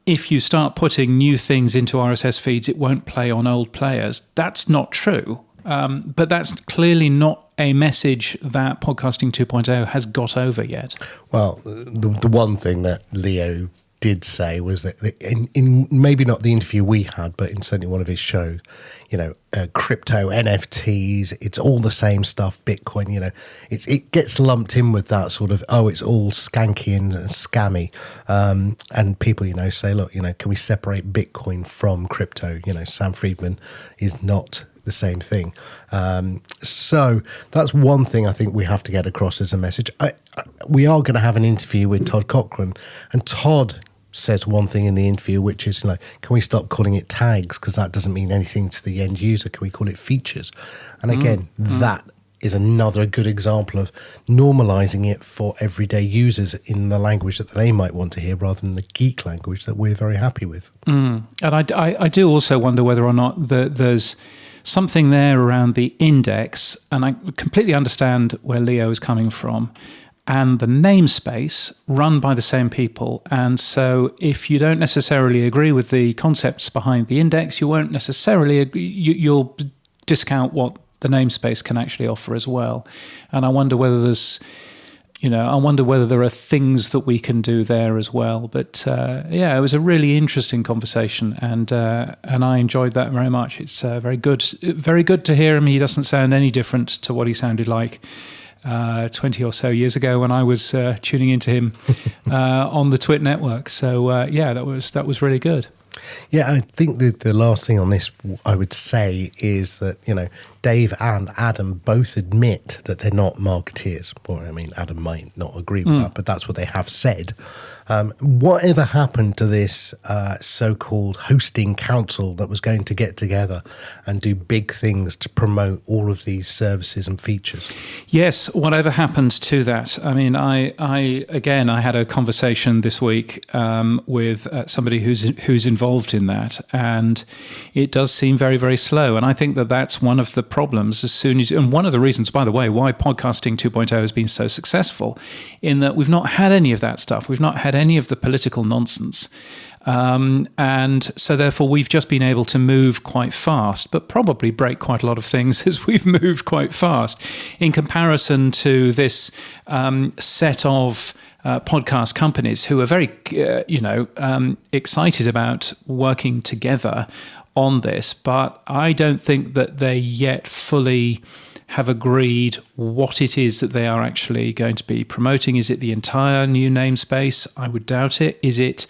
if you start putting new things into RSS feeds, it won't play on old players. That's not true. But that's clearly not a message that Podcasting 2.0 has got over yet. Well, the one thing that Leo did say was that in maybe not the interview we had, but in certainly one of his shows, crypto, NFTs, it's all the same stuff, Bitcoin, it gets lumped in with that sort of, it's all skanky and scammy. And people, say, look, can we separate Bitcoin from crypto? Sam Friedman is not the same thing. So that's one thing I think we have to get across as a message. We are going to have an interview with Todd Cochrane, and Todd says one thing in the interview, which is, can we stop calling it tags, because that doesn't mean anything to the end user? Can we call it features? And again, that is another good example of normalizing it for everyday users in the language that they might want to hear, rather than the geek language that we're very happy with. And I do also wonder whether or not there's something there around the index, and I completely understand where Leo is coming from, and the namespace run by the same people. And so if you don't necessarily agree with the concepts behind the index, you won't necessarily agree, you'll discount what the namespace can actually offer as well. And I wonder whether there's, there are things that we can do there as well. But it was a really interesting conversation, and I enjoyed that very much. It's very good to hear him. He doesn't sound any different to what he sounded like 20 or so years ago when I was tuning into him on the TWiT network. So that was really good. Yeah, I think the last thing on this I would say is that, Dave and Adam both admit that they're not marketeers. Or, I mean, Adam might not agree with that, but that's what they have said. Whatever happened to this so-called hosting council that was going to get together and do big things to promote all of these services and features? Yes, whatever happened to that? I mean, I had a conversation this week with somebody who's involved in that, and it does seem very, very slow. And I think that that's one of the problems. And one of the reasons, by the way, why Podcasting 2.0 has been so successful, in that we've not had any of that stuff. We've not had any of the political nonsense. And so therefore we've just been able to move quite fast, but probably break quite a lot of things as we've moved quite fast in comparison to this set of podcast companies who are very, excited about working together on this. But I don't think that they yet fully have agreed what it is that they are actually going to be promoting. Is it the entire new namespace? I would doubt it. Is it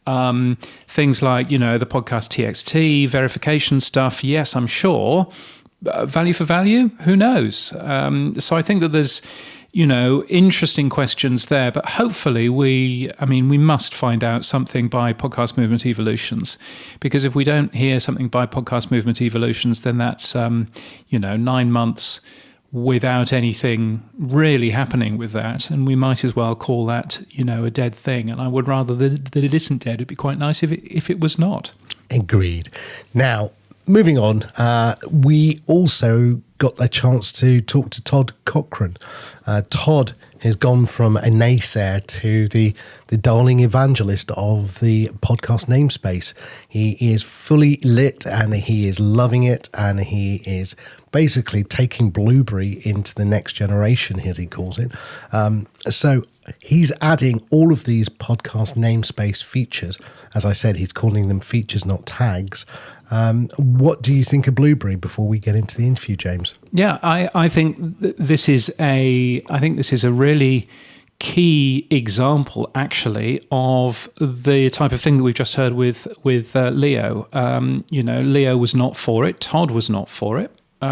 things like, the podcast TXT, verification stuff? Yes, I'm sure. Value for value? Who knows? So I think that there's, interesting questions there, but hopefully we must find out something by Podcast Movement Evolutions, because if we don't hear something by Podcast Movement Evolutions, then that's, 9 months without anything really happening with that. And we might as well call that, a dead thing. And I would rather that it isn't dead. It'd be quite nice if it was not. Agreed. Now, moving on, we also got a chance to talk to Todd Cochrane. Todd has gone from a naysayer to the darling evangelist of the podcast namespace. He is fully lit and he is loving it, and he is basically taking Blueberry into the next generation, as he calls it. So he's adding all of these podcast namespace features. As I said, he's calling them features, not tags. What do you think of Blueberry before we get into the interview, James? Yeah, I think this is a really key example, actually, of the type of thing that we've just heard with Leo. Leo was not for it. Todd was not for it. There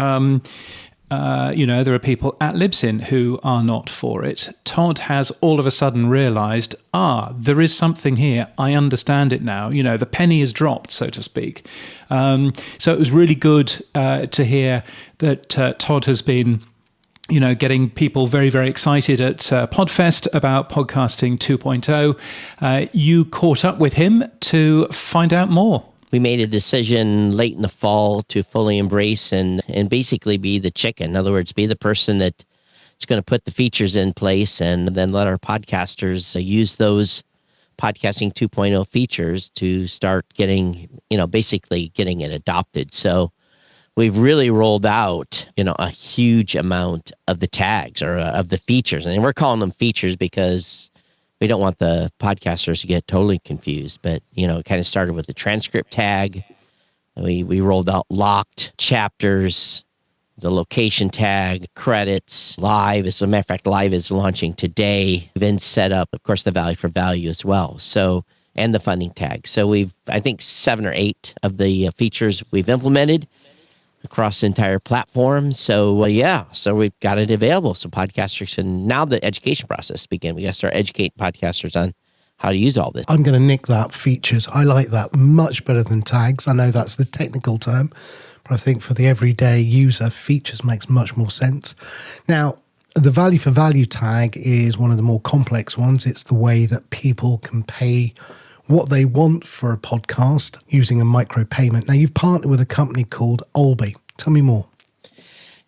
are people at Libsyn who are not for it. Todd has all of a sudden realized, there is something here. I understand it now. The penny is dropped, so to speak. So it was really good to hear that Todd has been, getting people very, very excited at Podfest about Podcasting 2.0. You caught up with him to find out more. We made a decision late in the fall to fully embrace and basically be the chicken. In other words, be the person that's going to put the features in place and then let our podcasters use those Podcasting 2.0 features to start getting, basically getting it adopted. So we've really rolled out, a huge amount of the tags or of the features. And we're calling them features because we don't want the podcasters to get totally confused, but, it kind of started with the transcript tag. We rolled out locked chapters, the location tag, credits, live. As a matter of fact, live is launching today. We've been set up, of course, the value for value as well. So, and the funding tag. So I think 7 or 8 of the features we've implemented across the entire platform. So so we've got it available. So podcasters can, now the education process begin. We got to start educating podcasters on how to use all this. I'm going to nick that, features. I like that much better than tags. I know that's the technical term, but I think for the everyday user, features makes much more sense. Now, the value for value tag is one of the more complex ones. It's the way that people can pay what they want for a podcast using a micro payment. Now, you've partnered with a company called Olby. Tell me more.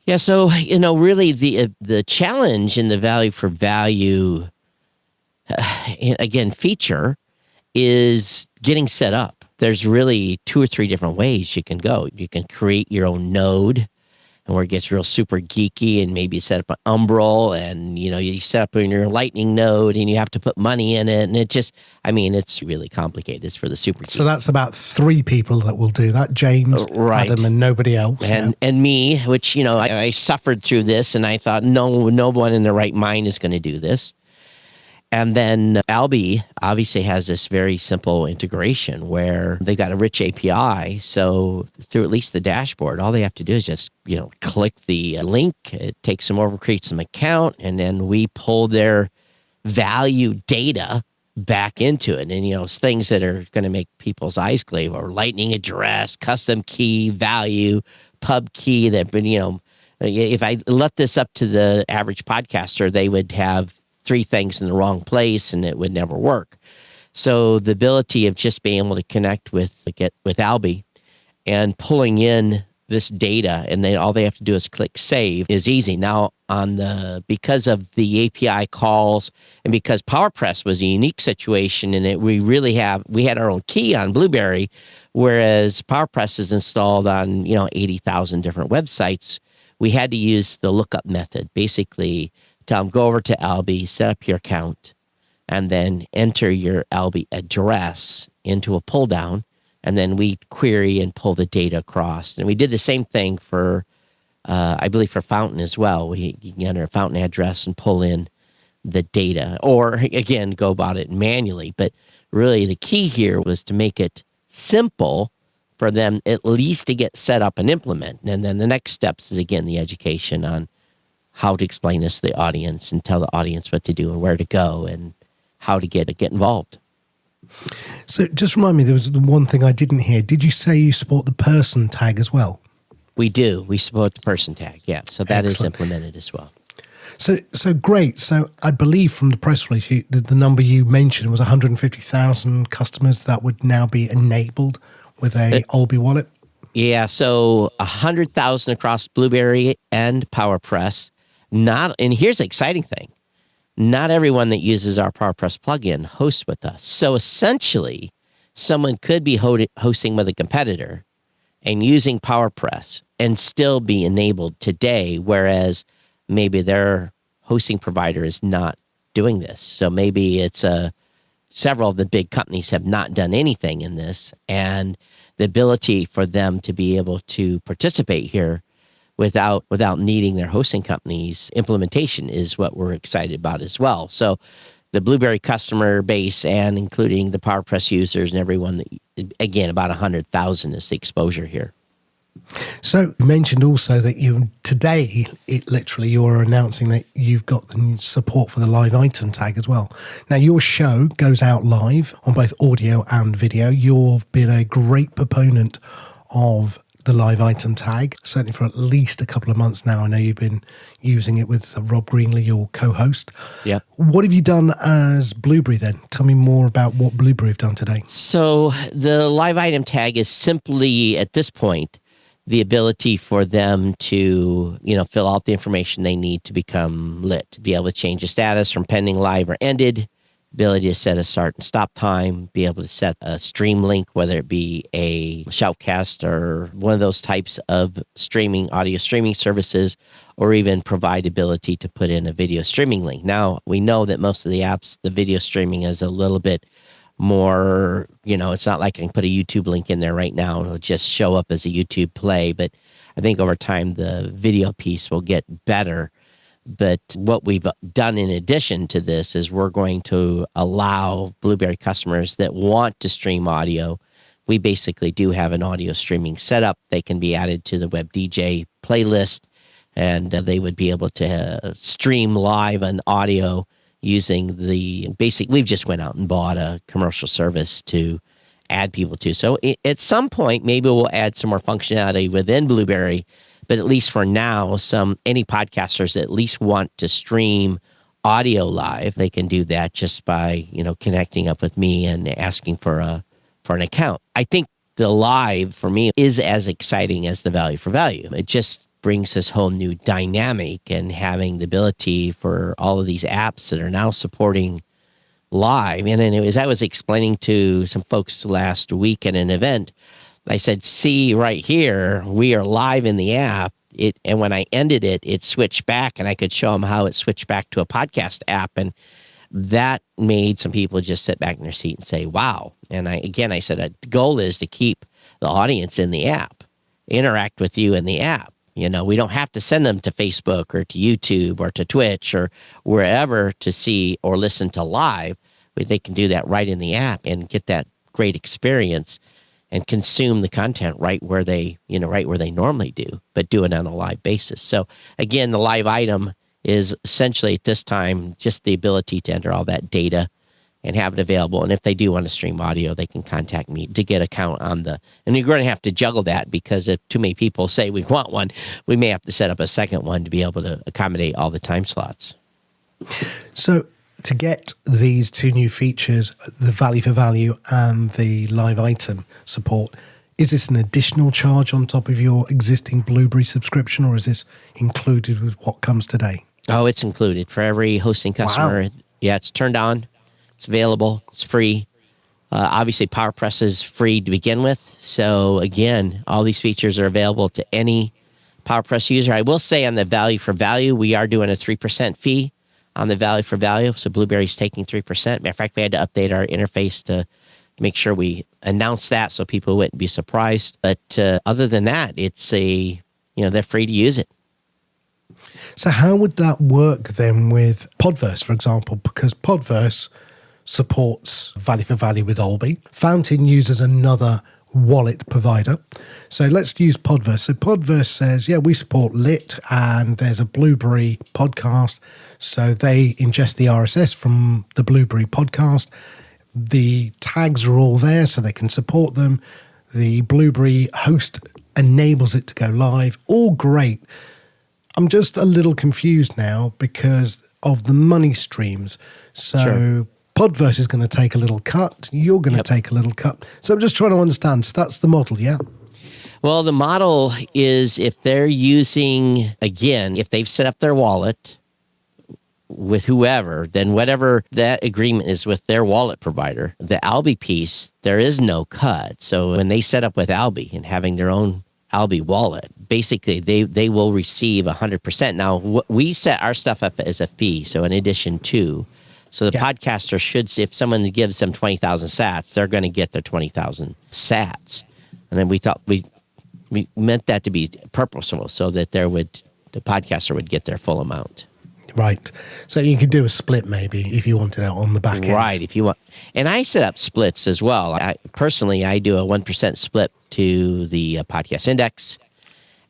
Yeah, so, really the challenge in the value for value, again, feature is getting set up. There's really 2 or 3 different ways you can go. You can create your own node, and where it gets real super geeky, and maybe set up an Umbrel, and you set up in your Lightning node, and you have to put money in it, and it just, it's really complicated. It's for the super geeks. So that's about 3 people that will do that: James, right, Adam, and nobody else, and me. Which I suffered through this, and I thought no one in their right mind is going to do this. And then Albi obviously has this very simple integration where they got a rich API. So through at least the dashboard, all they have to do is just, click the link. It takes them over, creates an account, and then we pull their value data back into it. And, it's things that are going to make people's eyes glaze, or lightning address, custom key, value, pub key that, if I let this up to the average podcaster, they would have 3 things in the wrong place and it would never work. So the ability of just being able to connect with Albi and pulling in this data, and then all they have to do is click save, is easy. Now because of the API calls, and because PowerPress was a unique situation in it, we had our own key on Blueberry, whereas PowerPress is installed on 80,000 different websites. We had to use the lookup method. Basically, tell them, go over to Albi, set up your account, and then enter your Albi address into a pull down, and then we query and pull the data across. And we did the same thing for, I believe, for Fountain as well. You can enter a Fountain address and pull in the data, or again, go about it manually. But really the key here was to make it simple for them at least to get set up and implement. And then the next steps is, again, the education on how to explain this to the audience and tell the audience what to do and where to go and how to get involved. So just remind me, there was the one thing I didn't hear. Did you say you support the person tag as well? We do. We support the person tag, yeah. So that Excellent. is implemented as well. So great. So I believe from the press release, the number you mentioned was 150,000 customers that would now be enabled with a Albi wallet. Yeah, so 100,000 across Blueberry and PowerPress. And here's the exciting thing. Not everyone that uses our PowerPress plugin hosts with us. So essentially, someone could be hosting with a competitor and using PowerPress and still be enabled today, whereas maybe their hosting provider is not doing this. So maybe it's several of the big companies have not done anything in this, and the ability for them to be able to participate here without needing their hosting company's implementation is what we're excited about as well. So the Blueberry customer base, and including the PowerPress users and everyone, again, about 100,000 is the exposure here. So you mentioned also that today, you're announcing that you've got the support for the live item tag as well. Now, your show goes out live on both audio and video. You've been a great proponent of the live item tag, certainly for at least a couple of months now. I know you've been using it with Rob Greenlee, your co-host. Yeah. What have you done as Blueberry then? Tell me more about what Blueberry have done today. So the live item tag is simply, at this point, the ability for them to, fill out the information they need to become lit, to be able to change the status from pending, live, or ended, ability to set a start and stop time, be able to set a stream link, whether it be a shoutcast or one of those types of audio streaming services, or even provide ability to put in a video streaming link. Now, we know that most of the apps, the video streaming is a little bit more, it's not like I can put a YouTube link in there right now and it'll just show up as a YouTube play. But I think over time, the video piece will get better. But what we've done in addition to this is we're going to allow Blueberry customers that want to stream audio. We basically do have an audio streaming setup. They can be added to the Web DJ playlist, and they would be able to stream live on audio using the basic. We've just went out and bought a commercial service to add people to. So at some point, maybe we'll add some more functionality within Blueberry. But at least for now, any podcasters that at least want to stream audio live, they can do that just by connecting up with me and asking for an account. I think the live for me is as exciting as the value for value. It just brings this whole new dynamic, and having the ability for all of these apps that are now supporting live. And then as I was explaining to some folks last week at an event, I said, see right here, we are live in the app. And when I ended it, it switched back, and I could show them how it switched back to a podcast app. And that made some people just sit back in their seat and say, wow. And I said, the goal is to keep the audience in the app, interact with you in the app. We don't have to send them to Facebook or to YouTube or to Twitch or wherever to see or listen to live. They can do that right in the app and get that great experience and consume the content right where they normally do, but do it on a live basis. So again, the live item is essentially at this time just the ability to enter all that data and have it available. And if they do want to stream audio, they can contact me to get a count on and you're going to have to juggle that, because if too many people say we want one, we may have to set up a second one to be able to accommodate all the time slots. So to get these two new features, the value for value and the live item support, is this an additional charge on top of your existing Blueberry subscription, or is this included with what comes today? Oh, it's included for every hosting customer. Wow. Yeah, it's turned on. It's available. It's free. Obviously, PowerPress is free to begin with. So again, all these features are available to any PowerPress user. I will say on the value for value, we are doing a 3% fee on the value for value. So Blueberry's taking 3%. Matter of fact, we had to update our interface to make sure we announce that so people wouldn't be surprised. But other than that, it's they're free to use it. So how would that work then with Podverse, for example? Because Podverse supports value for value with Olby. Fountain uses another wallet provider. So let's use Podverse. So Podverse says, yeah, we support Lit, and there's a Blueberry podcast. So they ingest the RSS from the Blueberry podcast. The tags are all there so they can support them. The Blueberry host enables it to go live. All great. I'm just a little confused now because of the money streams. So sure. Podverse is going to take a little cut. You're going to take a little cut. So I'm just trying to understand. So that's the model, yeah? Well, the model is if they're using, again, if they've set up their wallet with whoever, then whatever that agreement is with their wallet provider, the Alby piece, there is no cut. So when they set up with Alby and having their own Alby wallet, basically they will receive 100%. Now, we set our stuff up as a fee, so in addition to, so the podcaster should, if someone gives them 20,000 sats, they're going to get their 20,000 sats. And then we thought we meant that to be purposeful so that the podcaster would get their full amount. Right. So you could do a split maybe if you wanted it on the back end. Right, if you want. And I set up splits as well. I do a 1% split to the podcast index.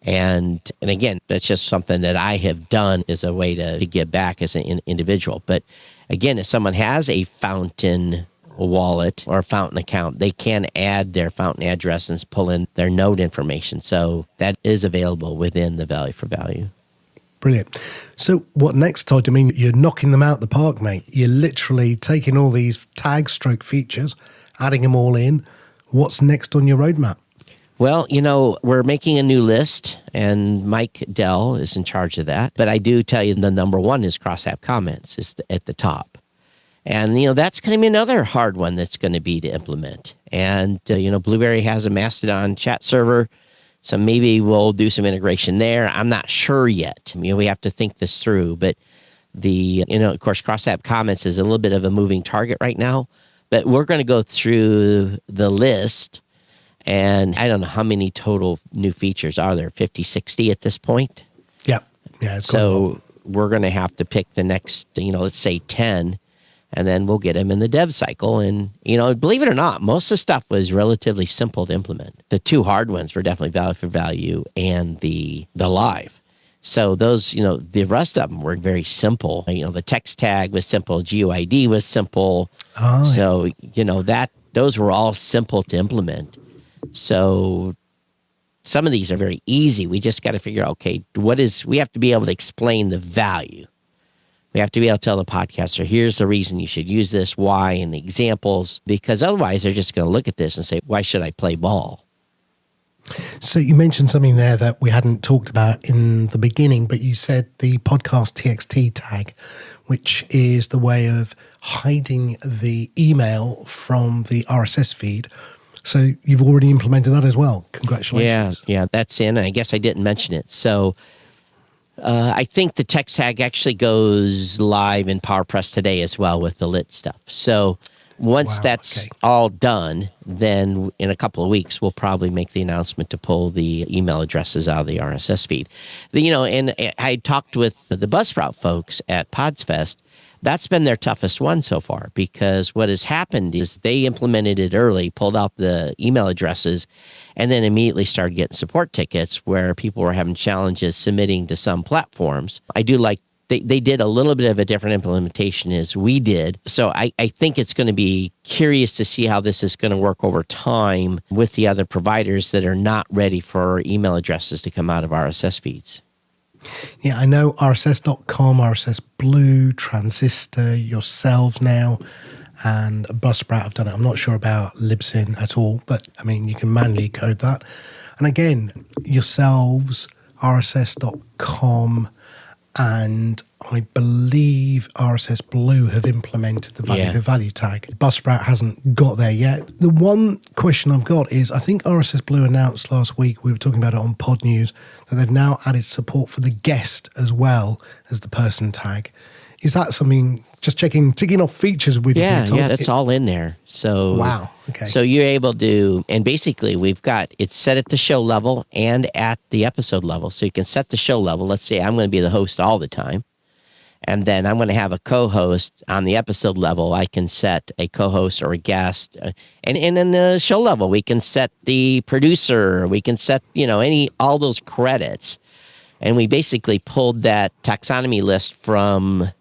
And again, that's just something that I have done as a way to give back as an individual. But again, if someone has a Fountain wallet or a Fountain account, they can add their Fountain address and pull in their node information. So that is available within the value for value. Brilliant. So what next, Todd? I mean, you're knocking them out the park, mate. You're literally taking all these tag stroke features, adding them all in. What's next on your roadmap? Well, we're making a new list, and Mike Dell is in charge of that. But I do tell you the number one is cross-app comments is at the top. And, that's going to be another hard one that's going to be to implement. And, Blueberry has a Mastodon chat server, so maybe we'll do some integration there. I'm not sure yet. We have to think this through. But of course, cross-app comments is a little bit of a moving target right now. But we're going to go through the list. And I don't know how many total new features are there, 50, 60 at this point? Yeah. Yeah. So we're going to have to pick the next, let's say 10, and then we'll get them in the dev cycle. And, believe it or not, most of the stuff was relatively simple to implement. The two hard ones were definitely value for value and the live. So those, the rest of them were very simple. The text tag was simple. GUID was simple. Oh, so, those were all simple to implement. So some of these are very easy. We just got to figure out, okay, we have to be able to explain the value. We have to be able to tell the podcaster, here's the reason you should use this, why, and the examples, because otherwise they're just going to look at this and say, why should I play ball? So you mentioned something there that we hadn't talked about in the beginning, but you said the podcast TXT tag, which is the way of hiding the email from the RSS feed. So you've already implemented that as well. Congratulations. Yeah, that's in. I guess I didn't mention it. So I think the text tag actually goes live in PowerPress today as well with the lit stuff. So once that's all done, then in a couple of weeks, we'll probably make the announcement to pull the email addresses out of the RSS feed. And I talked with the Buzzsprout folks at PodsFest. That's been their toughest one so far, because what has happened is they implemented it early, pulled out the email addresses, and then immediately started getting support tickets where people were having challenges submitting to some platforms. I do like They did a little bit of a different implementation as we did. So I think it's going to be curious to see how this is going to work over time with the other providers that are not ready for email addresses to come out of RSS feeds. Yeah, I know RSS.com, RSS Blue, Transistor, yourselves now, and Buzzsprout have done it. I'm not sure about Libsyn at all, but I mean, you can manually code that. And again, yourselves, RSS.com, and I believe RSS Blue have implemented the value for value tag. Buzzsprout hasn't got there yet. The one question I've got is, I think RSS Blue announced last week, we were talking about it on Pod News, that they've now added support for the guest as well as the person tag. Is that something, just ticking off features with you? Yeah, that's all in there. So wow, okay. So you're able to, and basically we've got, it's set at the show level and at the episode level. So you can set the show level. Let's say I'm going to be the host all the time, and then I'm going to have a co-host on the episode level. I can set a co-host or a guest, and in the show level, we can set the producer. We can set, all those credits, and we basically pulled that taxonomy list from,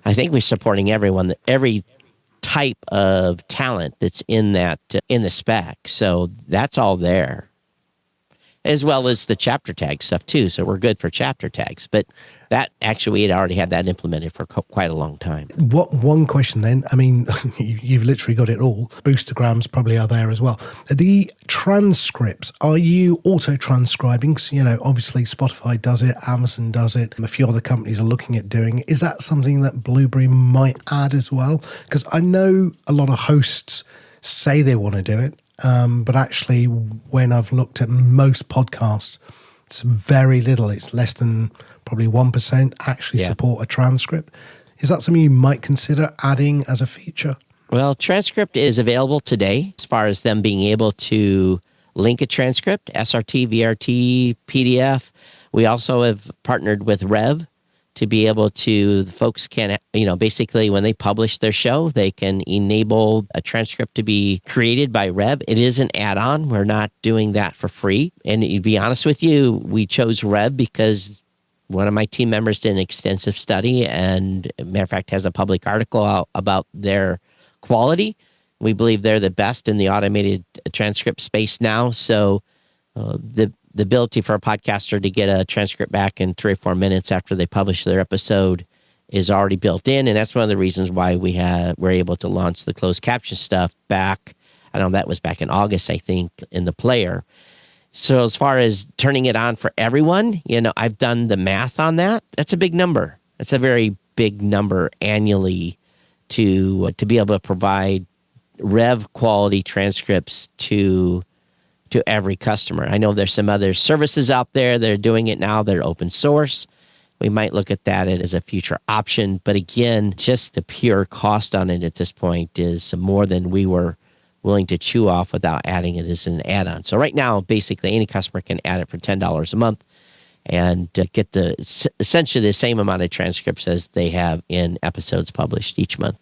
I think we're supporting every type of talent that's in that in the spec. So that's all there, as well as the chapter tag stuff too. So we're good for chapter tags, but that actually, we had already had that implemented for quite a long time. One question then, I mean, you've literally got it all. Boostergrams probably are there as well. The transcripts, are you auto-transcribing? So, obviously Spotify does it, Amazon does it, a few other companies are looking at doing it. Is that something that Blueberry might add as well? Because I know a lot of hosts say they want to do it, but actually when I've looked at most podcasts, it's very little. It's less than probably 1% actually support a transcript. Is that something you might consider adding as a feature? Well, transcript is available today as far as them being able to link a transcript, SRT, VRT, PDF. We also have partnered with Rev to be able to, the folks can, basically when they publish their show, they can enable a transcript to be created by Rev. It is an add-on. We're not doing that for free. And to be honest with you, we chose Rev because one of my team members did an extensive study, and matter of fact has a public article out about their quality. We believe they're the best in the automated transcript space now. So the ability for a podcaster to get a transcript back in 3 or 4 minutes after they publish their episode is already built in, and that's one of the reasons why we're able to launch the closed caption stuff back. I don't know, that was back in August, I think, in the player. So as far as turning it on for everyone, I've done the math on that. That's a big number. That's a very big number annually to be able to provide Rev quality transcripts to every customer. I know there's some other services out there that are doing it now. They're open source. We might look at that as a future option. But again, just the pure cost on it at this point is more than we were willing to chew off without adding it as an add-on. So right now, basically, any customer can add it for $10 a month and get essentially the same amount of transcripts as they have in episodes published each month.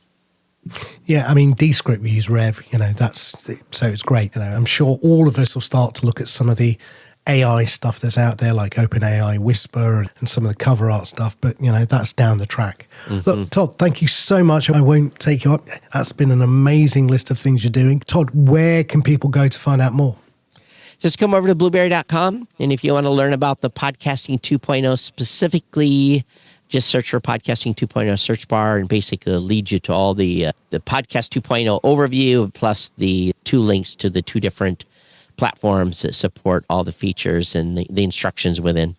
Yeah, I mean, Descript use Rev, so it's great. I'm sure all of us will start to look at some of the AI stuff that's out there, like OpenAI, Whisper, and some of the cover art stuff, but, that's down the track. Mm-hmm. Look, Todd, thank you so much. I won't take you up. That's been an amazing list of things you're doing. Todd, where can people go to find out more? Just come over to blueberry.com, and if you want to learn about the Podcasting 2.0 specifically, just search for Podcasting 2.0 search bar, and basically it'll lead you to all the Podcast 2.0 overview, plus the 2 links to the 2 different platforms that support all the features and the instructions within.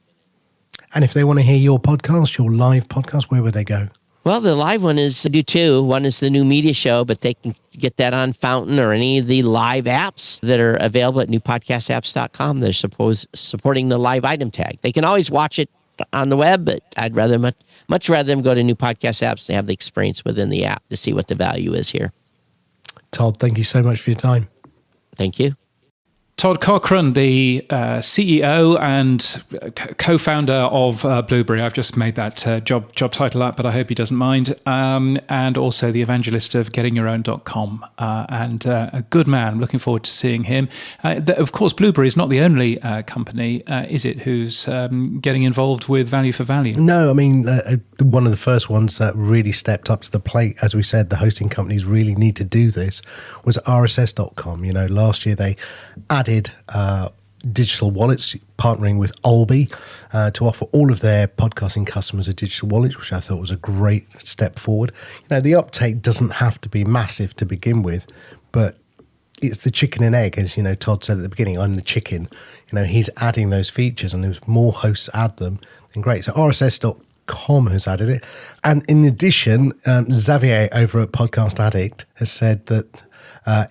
And if they want to hear your podcast, your live podcast, where would they go? Well, the live one is do 2. One is the new media show, but they can get that on Fountain or any of the live apps that are available at newpodcastapps.com. They're supporting the live item tag. They can always watch it on the web, but I'd rather much rather them go to New Podcast Apps and have the experience within the app to see what the value is here. Todd, thank you so much for your time. Thank you. Todd Cochrane, the CEO and co-founder of Blueberry. I've just made that job title up, but I hope he doesn't mind. And also the evangelist of gettingyourown.com. And a good man. Looking forward to seeing him. Of course, Blueberry is not the only company, is it, who's getting involved with value for value? No, I mean, one of the first ones that really stepped up to the plate, as we said, the hosting companies really need to do this, was RSS.com. Last year they added digital wallets, partnering with Albi to offer all of their podcasting customers a digital wallet, which I thought was a great step forward. The uptake doesn't have to be massive to begin with, but it's the chicken and egg, as Todd said at the beginning. I'm the chicken. He's adding those features, and if more hosts add them, then great. So RSS.com has added it, and in addition, Xavier over at Podcast Addict has said that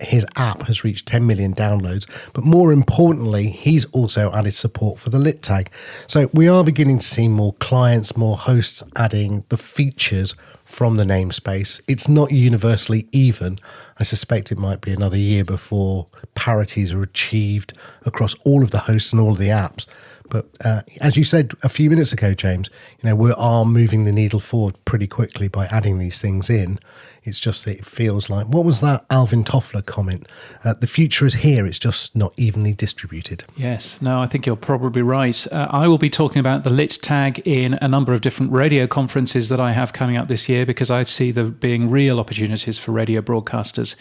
his app has reached 10 million downloads, but more importantly, he's also added support for the lit tag. So we are beginning to see more clients, more hosts adding the features from the namespace. It's not universally even. I suspect it might be another year before parities are achieved across all of the hosts and all of the apps. But as you said a few minutes ago, James, we are moving the needle forward pretty quickly by adding these things in. It's just that it feels like, what was that Alvin Toffler comment? The future is here, it's just not evenly distributed. Yes, no, I think you're probably right. I will be talking about the lit tag in a number of different radio conferences that I have coming up this year, because I see there being real opportunities for radio broadcasters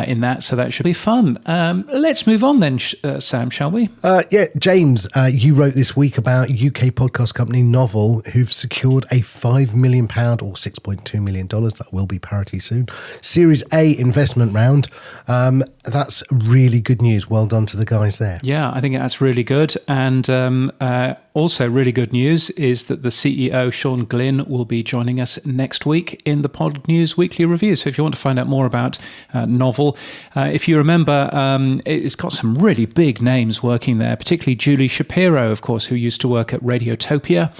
in that, so that should be fun. Let's move on then, Sam, shall we? Yeah, James, you wrote this week about UK podcast company Novel, who've secured a £5 million or $6.2 million, that will be parity soon, Series A investment round. That's really good news. Well done to the guys there. Yeah, I think that's really good. And also really good news is that the CEO, Sean Glynn, will be joining us next week in the Pod News Weekly Review. So if you want to find out more about Novel, if you remember, it's got some really big names working there, particularly Julie Shapiro, of course, who used to work at Radiotopia.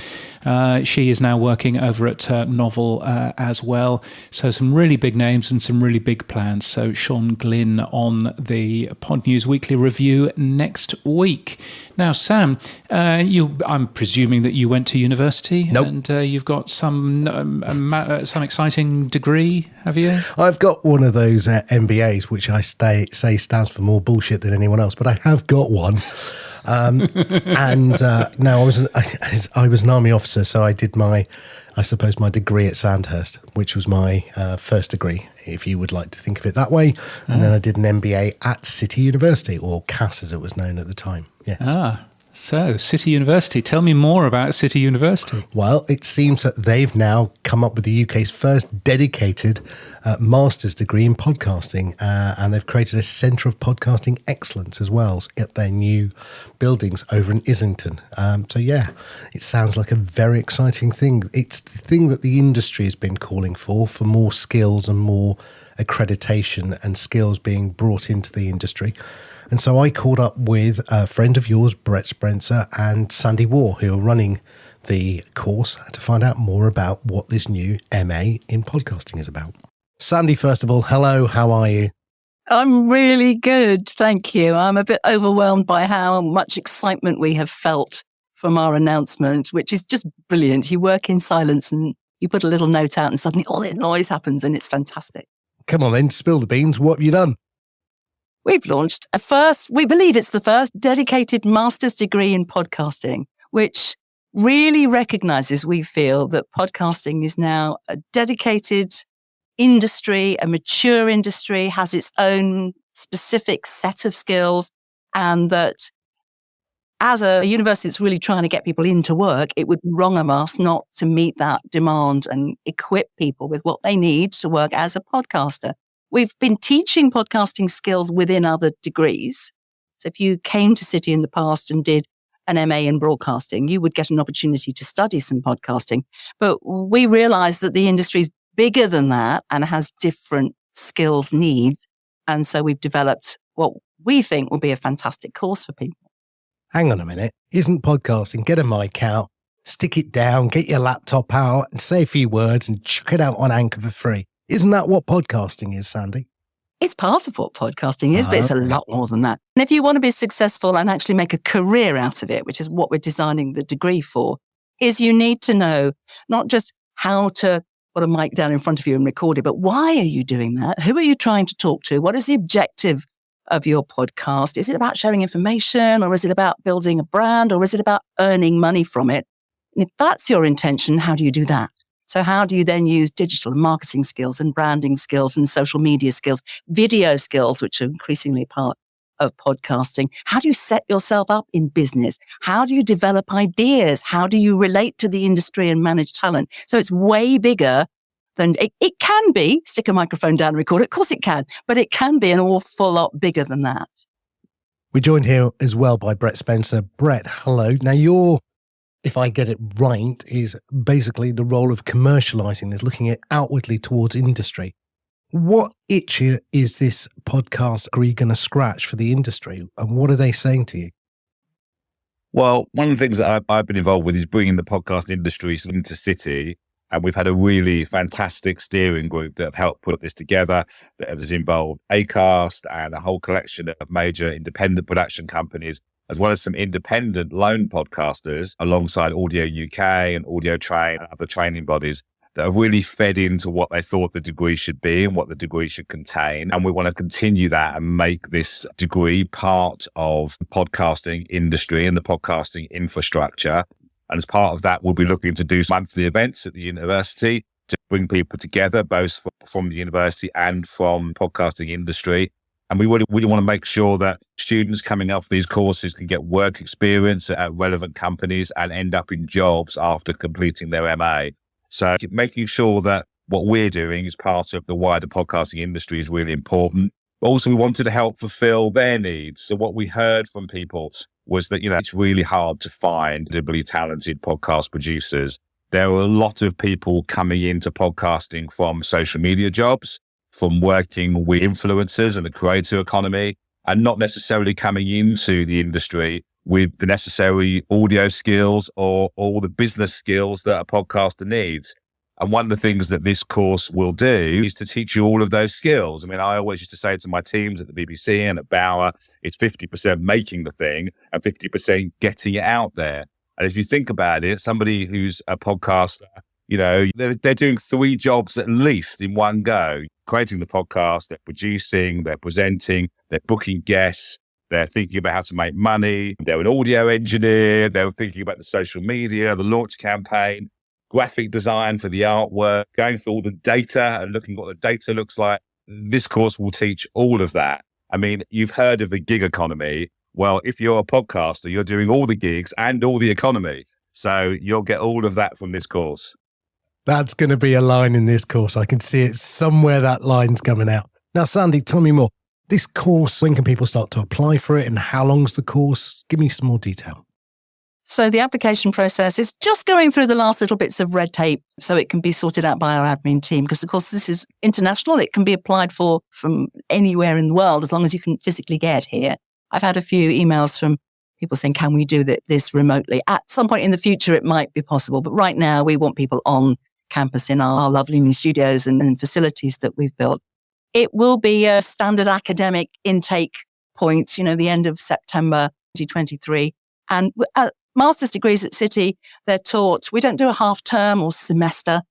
She is now working over at Novel as well. So some really big names and some really big plans. So Sean Glynn on the Pod News Weekly Review next week. Now, Sam, I'm presuming that you went to university. Nope. And you've got some exciting degree, have you? I've got one of those MBAs, which I say stands for more bullshit than anyone else, but I have got one. Now I was an army officer, so I did my degree at Sandhurst, which was my first degree, if you would like to think of it that way. And then I did an MBA at City University, or CAS as it was known at the time. Yes. So, City University. Tell me more about City University. Well, it seems that they've now come up with the UK's first dedicated master's degree in podcasting, and they've created a centre of podcasting excellence as well at their new buildings over in Islington. It sounds like a very exciting thing. It's the thing that the industry has been calling for more skills and more accreditation and skills being brought into the industry. And so I caught up with a friend of yours, Brett Spencer, and Sandy Waugh, who are running the course, to find out more about what this new MA in podcasting is about. Sandy, first of all, hello, how are you? I'm really good, thank you. I'm a bit overwhelmed by how much excitement we have felt from our announcement, which is just brilliant. You work in silence and you put a little note out and suddenly all that noise happens and it's fantastic. Come on then, spill the beans. What have you done? We've launched we believe it's the first dedicated master's degree in podcasting, which really recognizes, we feel, that podcasting is now a dedicated industry, a mature industry, has its own specific set of skills, and that as a university that's really trying to get people into work, it would be wrong of us not to meet that demand and equip people with what they need to work as a podcaster. We've been teaching podcasting skills within other degrees. So if you came to City in the past and did an MA in broadcasting, you would get an opportunity to study some podcasting. But we realize that the industry is bigger than that and has different skills needs. And so we've developed what we think will be a fantastic course for people. Hang on a minute. Isn't podcasting, get a mic out, stick it down, get your laptop out and say a few words and chuck it out on Anchor for free? Isn't that what podcasting is, Sandy? It's part of what podcasting is, but it's a lot more than that. And if you want to be successful and actually make a career out of it, which is what we're designing the degree for, is you need to know not just how to put a mic down in front of you and record it, but why are you doing that? Who are you trying to talk to? What is the objective of your podcast? Is it about sharing information, or is it about building a brand, or is it about earning money from it? And if that's your intention, how do you do that? So how do you then use digital and marketing skills and branding skills and social media skills, video skills, which are increasingly part of podcasting? How do you set yourself up in business? How do you develop ideas? How do you relate to the industry and manage talent? So it's way bigger than it can be. Stick a microphone down and record it. Of course it can, but it can be an awful lot bigger than that. We're joined here as well by Brett Spencer. Brett, hello. Now you're, if I get it right, is basically the role of commercializing this, looking at outwardly towards industry. What itch is this podcast degree going to scratch for the industry, and what are they saying to you? Well, one of the things that I've been involved with is bringing the podcast industry into City, and we've had a really fantastic steering group that have helped put this together, that has involved Acast and a whole collection of major independent production companies, as well as some independent lone podcasters alongside Audio UK and Audio Train and other training bodies that have really fed into what they thought the degree should be and what the degree should contain. And we want to continue that and make this degree part of the podcasting industry and the podcasting infrastructure. And as part of that, we'll be looking to do monthly events at the university to bring people together, both from the university and from podcasting industry. And we really want to make sure that students coming off these courses can get work experience at relevant companies and end up in jobs after completing their MA. So making sure that what we're doing is part of the wider podcasting industry is really important. But also we wanted to help fulfill their needs. So what we heard from people was that, it's really hard to find incredibly talented podcast producers. There are a lot of people coming into podcasting from social media jobs, from working with influencers and the creator economy, and not necessarily coming into the industry with the necessary audio skills or all the business skills that a podcaster needs. And one of the things that this course will do is to teach you all of those skills. I mean, I always used to say to my teams at the BBC and at Bauer, it's 50% making the thing and 50% getting it out there. And if you think about it, somebody who's a podcaster, they're doing 3 jobs at least in one go. Creating the podcast, they're producing, they're presenting, they're booking guests, they're thinking about how to make money, they're an audio engineer, they're thinking about the social media, the launch campaign, graphic design for the artwork, going through all the data and looking what the data looks like. This course will teach all of that. I mean, you've heard of the gig economy. Well, if you're a podcaster, you're doing all the gigs and all the economy. So you'll get all of that from this course. That's going to be a line in this course. I can see it somewhere, that line's coming out. Now, Sandy, tell me more. This course, when can people start to apply for it and how long's the course? Give me some more detail. So the application process is just going through the last little bits of red tape so it can be sorted out by our admin team, because, of course, this is international. It can be applied for from anywhere in the world as long as you can physically get here. I've had a few emails from people saying, can we do this remotely? At some point in the future, it might be possible. But right now, we want people on campus in our lovely new studios and facilities that we've built. It will be a standard academic intake point, the end of September 2023. And master's degrees at City, they're taught, we don't do a half term or semester.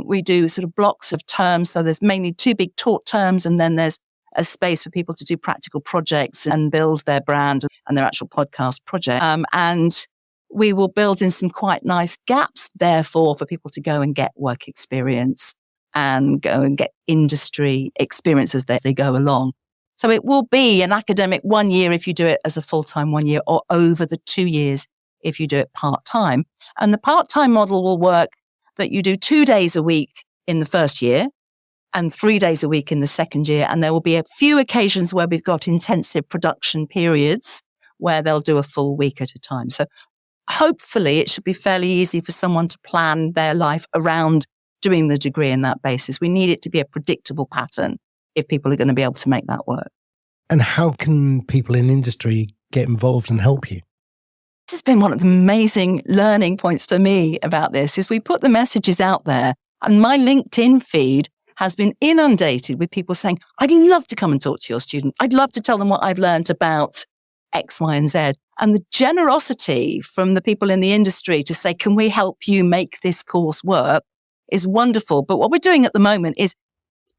We do sort of blocks of terms. So there's mainly 2 big taught terms, and then there's a space for people to do practical projects and build their brand and their actual podcast project. And we will build in some quite nice gaps, therefore, for people to go and get work experience and go and get industry experience as they go along. So it will be an academic 1 year if you do it as a full-time 1 year, or over the 2 years if you do it part-time. And the part-time model will work that you do 2 days a week in the first year and 3 days a week in the second year. And there will be a few occasions where we've got intensive production periods where they'll do a full week at a time. So hopefully it should be fairly easy for someone to plan their life around doing the degree in that basis. We need it to be a predictable pattern if people are going to be able to make that work. And how can people in industry get involved and help you? This has been one of the amazing learning points for me about this, is we put the messages out there, and my LinkedIn feed has been inundated with people saying, I'd love to come and talk to your students. I'd love to tell them what I've learned about X, Y, and Z. And the generosity from the people in the industry to say, can we help you make this course work, is wonderful. But what we're doing at the moment is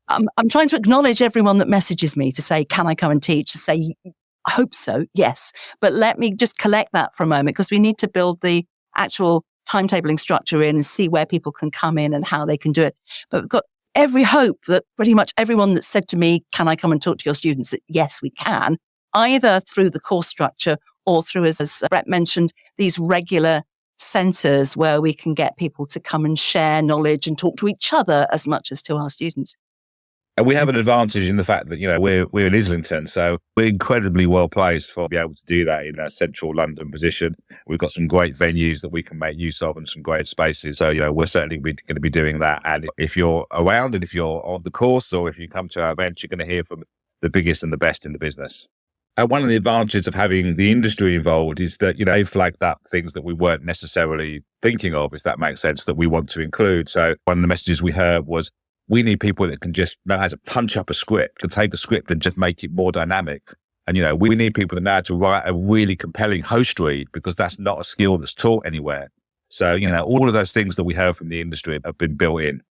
I'm trying to acknowledge everyone that messages me to say, can I come and teach? To say, I hope so, yes. But let me just collect that for a moment, because we need to build the actual timetabling structure in and see where people can come in and how they can do it. But we've got every hope that pretty much everyone that's said to me, can I come and talk to your students? That yes, we can, either through the course structure or through, as Brett mentioned, these regular centres where we can get people to come and share knowledge and talk to each other as much as to our students. And we have an advantage in the fact that, we're in Islington, so we're incredibly well placed for be able to do that in a central London position. We've got some great venues that we can make use of and some great spaces. So, we're certainly going to be doing that. And if you're around and if you're on the course or if you come to our events, you're going to hear from the biggest and the best in the business. And one of the advantages of having the industry involved is that, they flagged up things that we weren't necessarily thinking of, if that makes sense, that we want to include. So one of the messages we heard was, we need people that can just know how to punch up a script, to take a script and just make it more dynamic. And, we need people that know how to write a really compelling host read, because that's not a skill that's taught anywhere. So, all of those things that we heard from the industry have been built in.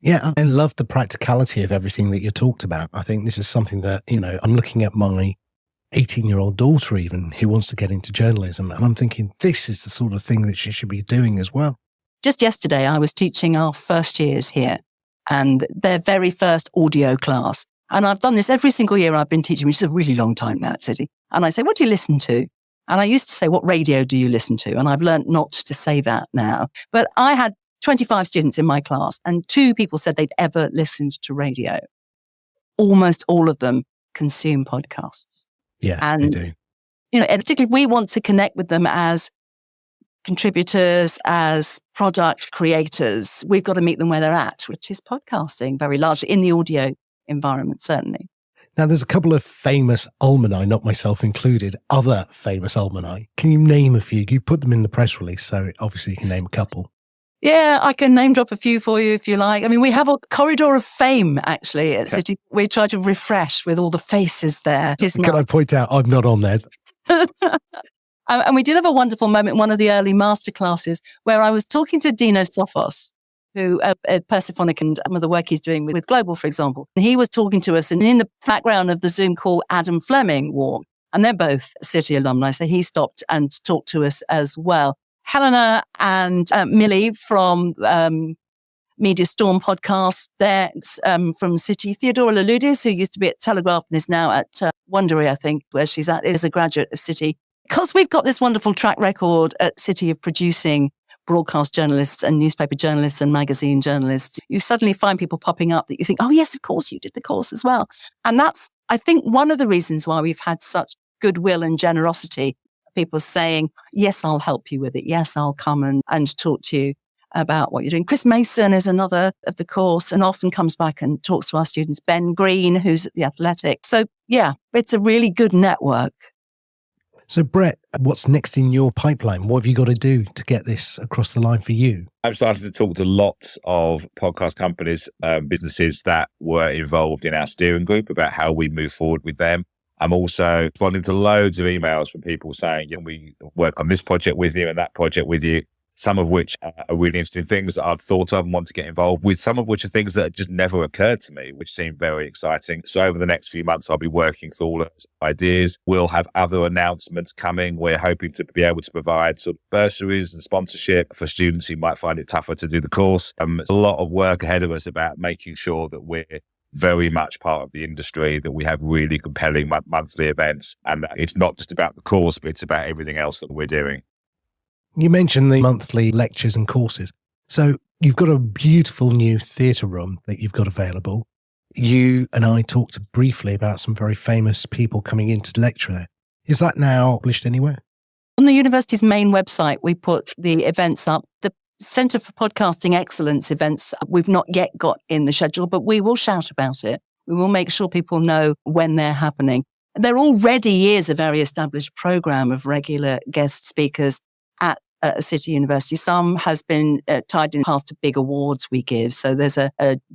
Yeah, I love the practicality of everything that you talked about. I think this is something that, I'm looking at my 18-year-old daughter even, who wants to get into journalism. And I'm thinking, this is the sort of thing that she should be doing as well. Just yesterday, I was teaching our first years here and their very first audio class. And I've done this every single year I've been teaching, which is a really long time now at City. And I say, what do you listen to? And I used to say, what radio do you listen to? And I've learned not to say that now. But I had 25 students in my class and 2 people said they'd ever listened to radio. Almost all of them consume podcasts. Yeah, and, they do. And particularly if we want to connect with them as contributors, as product creators, we've got to meet them where they're at, which is podcasting very largely in the audio environment, certainly. Now, there's a couple of famous alumni, not myself included, other famous alumni. Can you name a few? You put them in the press release, so obviously you can name a couple. Yeah, I can name drop a few for you if you like. I mean, we have a corridor of fame, actually, at City. We try to refresh with all the faces there. Can I point out, I'm not on there. And we did have a wonderful moment in one of the early masterclasses where I was talking to Dino Sophos, who at Persephonic and some of the work he's doing with Global, for example. And he was talking to us, and in the background of the Zoom call, Adam Fleming walked. And they're both City alumni, so he stopped and talked to us as well. Helena and Millie from Media Storm podcast, they're from City. Theodora Laludis, who used to be at Telegraph and is now at Wondery, I think, where she's at, is a graduate of City. Because we've got this wonderful track record at City of producing broadcast journalists and newspaper journalists and magazine journalists, you suddenly find people popping up that you think, oh, yes, of course, you did the course as well. And that's, I think, one of the reasons why we've had such goodwill and generosity. People saying, yes, I'll help you with it. Yes, I'll come and talk to you about what you're doing. Chris Mason is another of the course and often comes back and talks to our students. Ben Green, who's at the Athletics. So, yeah, it's a really good network. So, Brett, what's next in your pipeline? What have you got to do to get this across the line for you? I've started to talk to lots of podcast companies, businesses that were involved in our steering group about how we move forward with them. I'm also responding to loads of emails from people saying, we work on this project with you and that project with you, some of which are really interesting things that I'd thought of and want to get involved with, some of which are things that just never occurred to me, which seem very exciting. So over the next few months, I'll be working through all those ideas. We'll have other announcements coming. We're hoping to be able to provide sort of bursaries and sponsorship for students who might find it tougher to do the course. There's a lot of work ahead of us about making sure that we're very much part of the industry, that we have really compelling monthly events, and that it's not just about the course, but it's about everything else that we're doing. You mentioned the monthly lectures and courses. So you've got a beautiful new theatre room that you've got available. You and I talked briefly about some very famous people coming in to lecture there. Is that now published anywhere? On the university's main website, we put the events up. The Centre for Podcasting Excellence events we've not yet got in the schedule, but we will shout about it. We will make sure people know when they're happening. There already is a very established programme of regular guest speakers at at a city university. Some has been tied in past to big awards we give. So there's a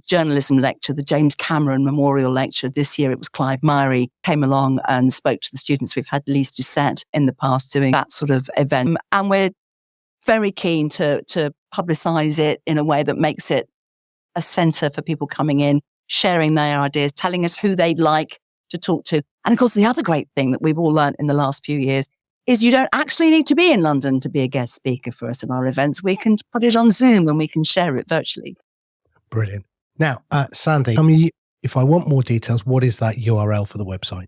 journalism lecture, the James Cameron Memorial Lecture. This year it was Clive Myrie came along and spoke to the students. We've had Lise Doucette in the past doing that sort of event. And we're very keen to publicise it in a way that makes it a centre for people coming in, sharing their ideas, telling us who they'd like to talk to. And of course, the other great thing that we've all learned in the last few years is you don't actually need to be in London to be a guest speaker for us at our events. We can put it on Zoom and we can share it virtually. Brilliant. Now, Sandy, tell me, if I want more details, what is that URL for the website?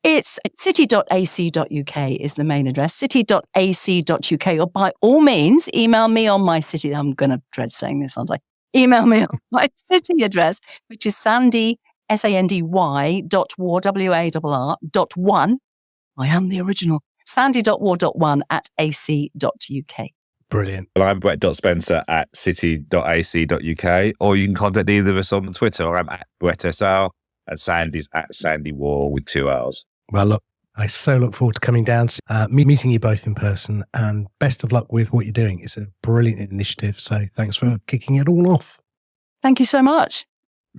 It's city.ac.uk is the main address, city.ac.uk, or by all means, email me on my city. I'm going to dread saying this, aren't I? Email me on my city address, which is Sandy, sandy.war.1. I am the original. sandy.war.1@ac.uk. Brilliant. Well, I'm brett.spencer@city.ac.uk, or you can contact either of us on Twitter. I'm @BrettSR and Sandy's @SandyWar with 2 R's. Well, look, I so look forward to coming down, meeting you both in person, and best of luck with what you're doing. It's a brilliant initiative. So thanks for kicking it all off. Thank you so much.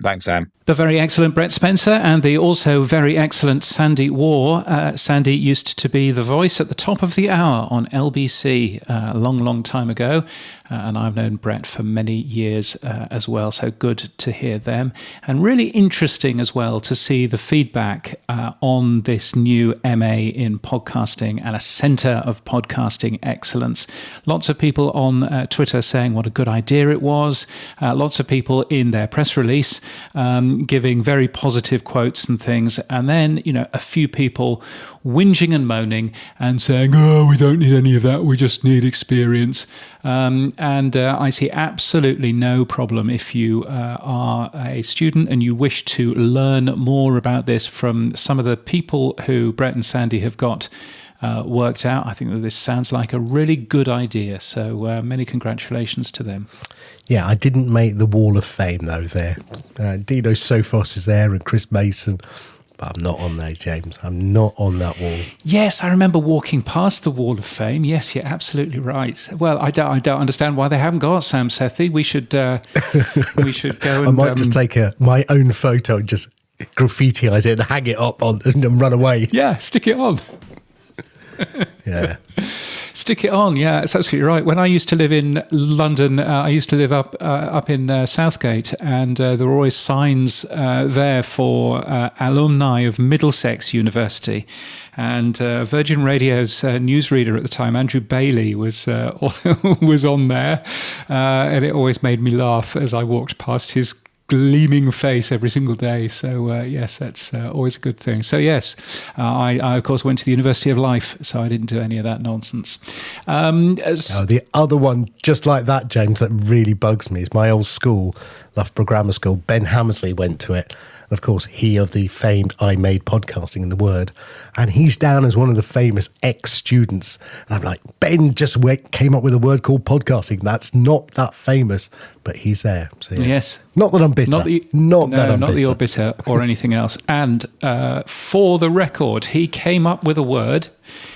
Thanks, Sam. The very excellent Brett Spencer and the also very excellent Sandy War. Sandy used to be the voice at the top of the hour on LBC a long time ago. And I've known Brett for many years as well. So good to hear them. And really interesting as well to see the feedback on this new MA in podcasting and a centre of podcasting excellence. Lots of people on Twitter saying what a good idea it was. Lots of people in their press release giving very positive quotes and things, and then a few people whinging and moaning and saying, "Oh, we don't need any of that. We just need experience." And I see absolutely no problem if you are a student and you wish to learn more about this from some of the people who Brett and Sandy have got worked out. I think that this sounds like a really good idea. So many congratulations to them. Yeah, I didn't make the Wall of Fame, though, there. Dino Sophos is there and Chris Mason. But I'm not on there, James. I'm not on that wall. Yes, I remember walking past the Wall of Fame. Yes, you're absolutely right. Well, I don't understand why they haven't got Sam Sethi. We should go and... I might just take my own photo and just graffitiise it and hang it up on and run away. Yeah, stick it on. Yeah. Stick it on, yeah, it's absolutely right. When I used to live in London, I used to live up in Southgate, and there were always signs there for alumni of Middlesex University. And Virgin Radio's newsreader at the time, Andrew Bailey, was on there, and it always made me laugh as I walked past his gleaming face every single day. So yes, that's always a good thing. So yes, I of course went to the University of Life, so I didn't do any of that nonsense. The other one just like that, James, that really bugs me is my old school, Loughborough Grammar School. Ben Hammersley went to it. And of course, he of the famed I Made Podcasting in the Word. And he's down as one of the famous ex-students. And I'm like, Ben just came up with a word called podcasting. That's not that famous, but he's there. So yes. Not that I'm bitter. Not that you're bitter or anything else. And for the record, he came up with a word.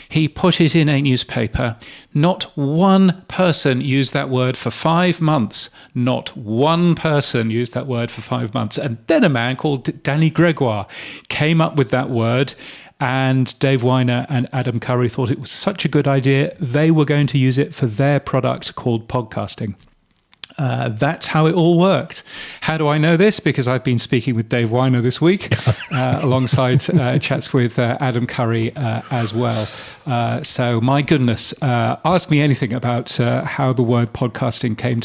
He put it in a newspaper. Not one person used that word for 5 months. Not one person used that word for 5 months. And then a man called Danny Gregoire came up with that word. And Dave Weiner and Adam Curry thought it was such a good idea, they were going to use it for their product called podcasting. That's how it all worked. How do I know this? Because I've been speaking with Dave Weiner this week, alongside chats with Adam Curry as well. So my goodness, ask me anything about how the word podcasting came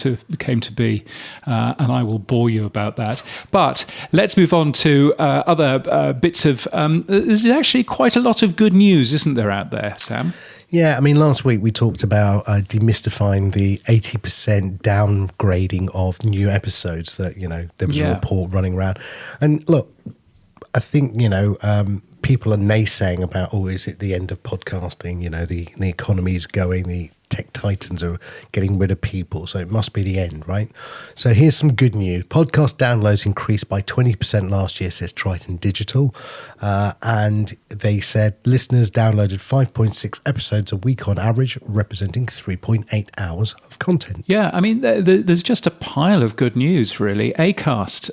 to be, and I will bore you about that. But let's move on to other bits of. There's actually quite a lot of good news, isn't there, out there, Sam? Yeah, I mean, last week we talked about demystifying the 80% downgrading of new episodes that, there was a report running around. And look, I think, people are naysaying about, is it the end of podcasting? The economy is going, the tech titans are getting rid of people, so it must be the end, right? So here's some good news. Podcast downloads increased by 20% last year, says Triton Digital. And they said listeners downloaded 5.6 episodes a week on average, representing 3.8 hours of content. Yeah, I mean, there's just a pile of good news, really. Acast's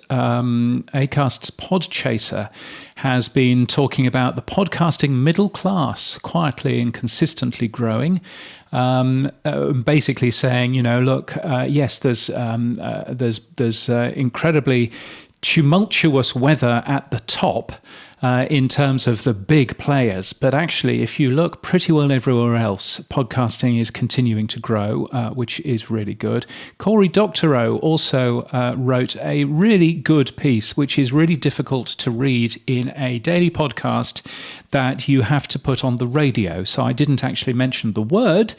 Podchaser has been talking about the podcasting middle class quietly and consistently growing. Basically saying, look, yes, there's incredibly tumultuous weather at the top in terms of the big players. But actually, if you look pretty well everywhere else, podcasting is continuing to grow, which is really good. Cory Doctorow also wrote a really good piece, which is really difficult to read in a daily podcast that you have to put on the radio. So I didn't actually mention the word,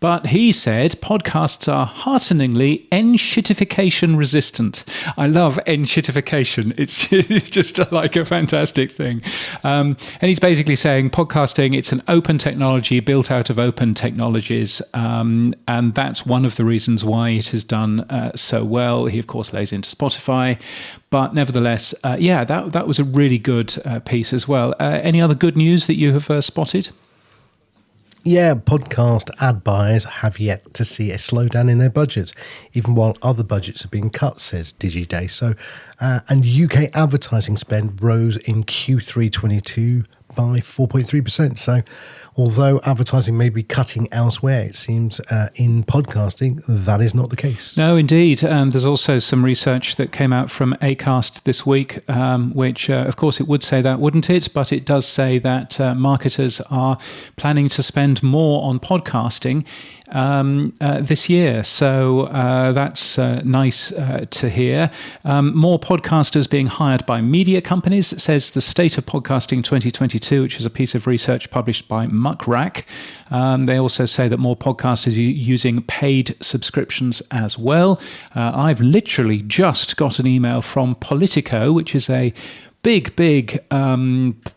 but he said podcasts are hearteningly N-shitification resistant. I love N-shitification. It's just like a fantastic thing. And he's basically saying podcasting, it's an open technology built out of open technologies. And that's one of the reasons why it has done so well. He, of course, lays into Spotify. But nevertheless, that was a really good piece as well. Any other good news that you have spotted? Yeah, podcast ad buyers have yet to see a slowdown in their budgets, even while other budgets have been cut, says DigiDay. So, and UK advertising spend rose in Q3 22 by 4.3%. So, although advertising may be cutting elsewhere, it seems in podcasting that is not the case. No, indeed. There's also some research that came out from Acast this week, which, of course, it would say that, wouldn't it? But it does say that marketers are planning to spend more on podcasting this year. So that's nice to hear. More podcasters being hired by media companies, says the State of Podcasting 2022, which is a piece of research published by Muckrack. They also say that more podcasters are using paid subscriptions as well. I've literally just got an email from Politico, which is a big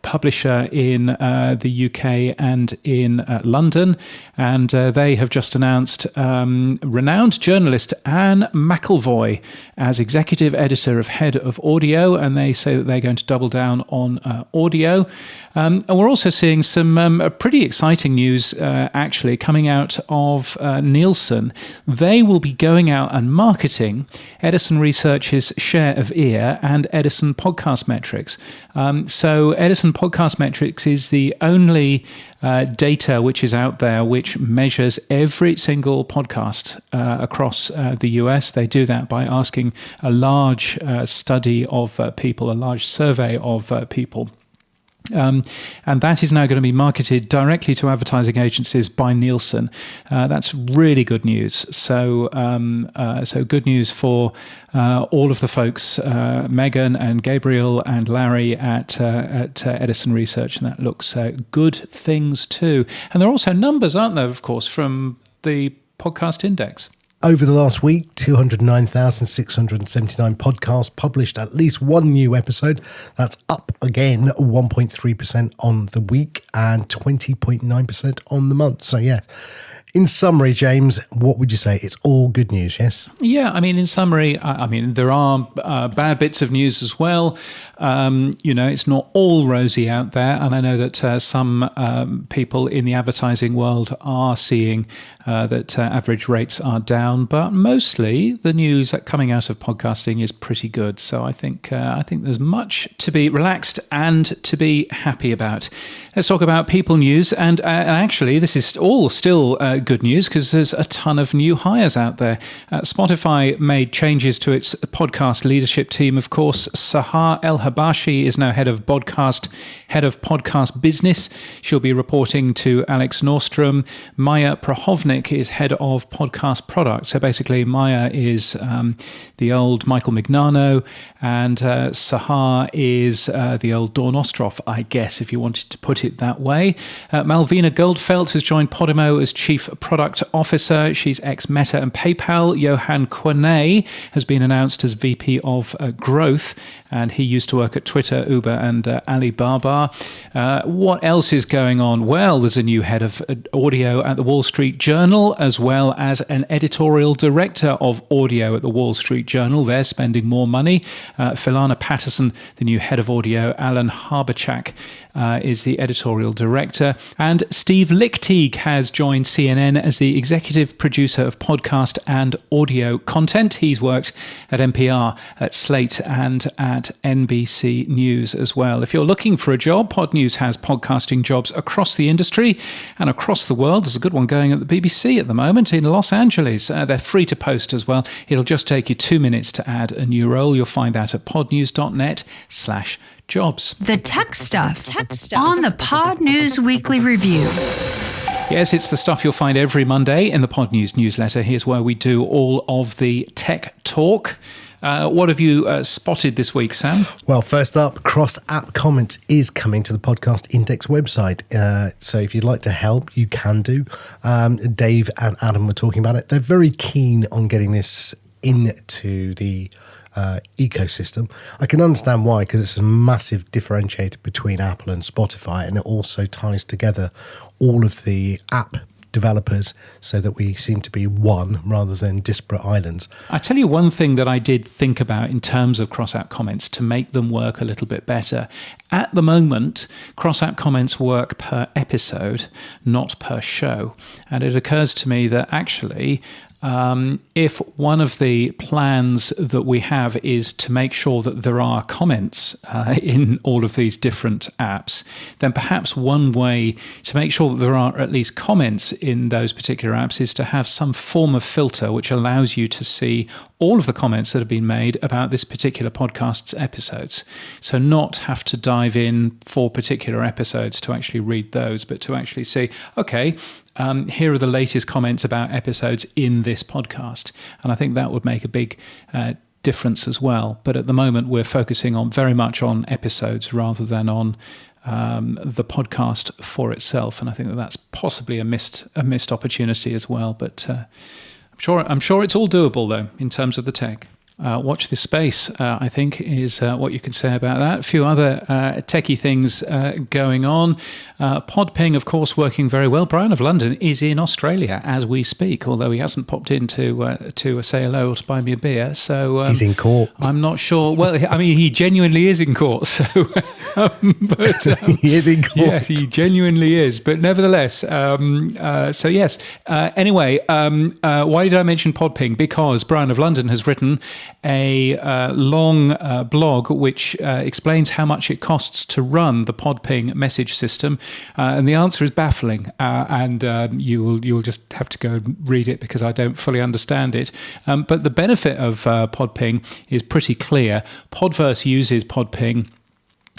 publisher in the UK and in London. And they have just announced renowned journalist Anne McElvoy as executive editor of Head of Audio. And they say that they're going to double down on audio. And we're also seeing some pretty exciting news, actually, coming out of Nielsen. They will be going out and marketing Edison Research's Share of Ear and Edison Podcast Metrics. So Edison Podcast Metrics is the only data which is out there which measures every single podcast across the US. They do that by asking a large study of people, a large survey of people. And that is now going to be marketed directly to advertising agencies by Nielsen. That's really good news. So good news for all of the folks, Megan and Gabriel and Larry at Edison Research, and that looks good things too. And there are also numbers, aren't there, of course, from the Podcast Index. Over the last week, 209,679 podcasts published at least one new episode. That's up again 1.3% on the week and 20.9% on the month. So, yeah. In summary, James, what would you say? It's all good news, yes? Yeah, I mean, in summary, I mean, there are bad bits of news as well. It's not all rosy out there. And I know that some people in the advertising world are seeing that average rates are down. But mostly the news coming out of podcasting is pretty good. So I think there's much to be relaxed and to be happy about. Let's talk about people news. And actually, this is all still good news because there's a ton of new hires out there. Spotify made changes to its podcast leadership team. Of course, Sahar El-Habashi is now head of podcast business. She'll be reporting to Alex Nordstrom. Maya Prohovnik is head of podcast product. So basically, Maya is the old Michael Mignano, and Sahar is the old Dawn Ostroff, I guess, if you wanted to put put it that way. Malvina Goldfelt has joined Podimo as Chief Product Officer. She's ex-Meta and PayPal. Johan Quanet has been announced as VP of Growth, and he used to work at Twitter, Uber, and Alibaba. What else is going on? Well, there's a new head of audio at the Wall Street Journal, as well as an editorial director of audio at the Wall Street Journal. They're spending more money. Philana Patterson, the new head of audio. Alan Harbachak is the editorial director. And Steve Lichtig has joined CNN as the executive producer of podcast and audio content. He's worked at NPR, at Slate, and at NBC News as well. If you're looking for a job, Pod News has podcasting jobs across the industry and across the world. There's a good one going at the BBC at the moment in Los Angeles. They're free to post as well. It'll just take you 2 minutes to add a new role. You'll find that at podnews.net/jobs. The tech stuff on the Pod News Weekly Review. Yes, it's the stuff you'll find every Monday in the Pod News newsletter. Here's where we do all of the tech talk. What have you spotted this week, Sam? Well, first up, cross-app comments is coming to the Podcast Index website. So if you'd like to help, you can do. Dave and Adam were talking about it. They're very keen on getting this into the ecosystem. I can understand why, because it's a massive differentiator between Apple and Spotify, and it also ties together all of the app developers so that we seem to be one rather than disparate islands. I tell you one thing that I did think about in terms of cross-app comments to make them work a little bit better. At the moment, cross-app comments work per episode, not per show. And it occurs to me that actually if one of the plans that we have is to make sure that there are comments in all of these different apps, then perhaps one way to make sure that there are at least comments in those particular apps is to have some form of filter which allows you to see all of the comments that have been made about this particular podcast's episodes. So not have to dive in for particular episodes to actually read those, but to actually see, okay, here are the latest comments about episodes in this podcast. And I think that would make a big difference as well. But at the moment, we're focusing on very much on episodes rather than on the podcast for itself. And I think that that's possibly a missed opportunity as well. But I'm sure it's all doable, though, in terms of the tech. Watch this space, I think, is what you can say about that. A few other techie things going on. Podping, of course, working very well. Brian of London is in Australia as we speak, although he hasn't popped in to say hello or to buy me a beer. So he's in court. I'm not sure. Well, I mean, he genuinely is in court. So, he is in court. Yes, he genuinely is. But nevertheless, so yes. Anyway, why did I mention Podping? Because Brian of London has written a long blog which explains how much it costs to run the Podping message system, and the answer is baffling. And you'll just have to go and read it because I don't fully understand it. But the benefit of Podping is pretty clear. Podverse uses Podping.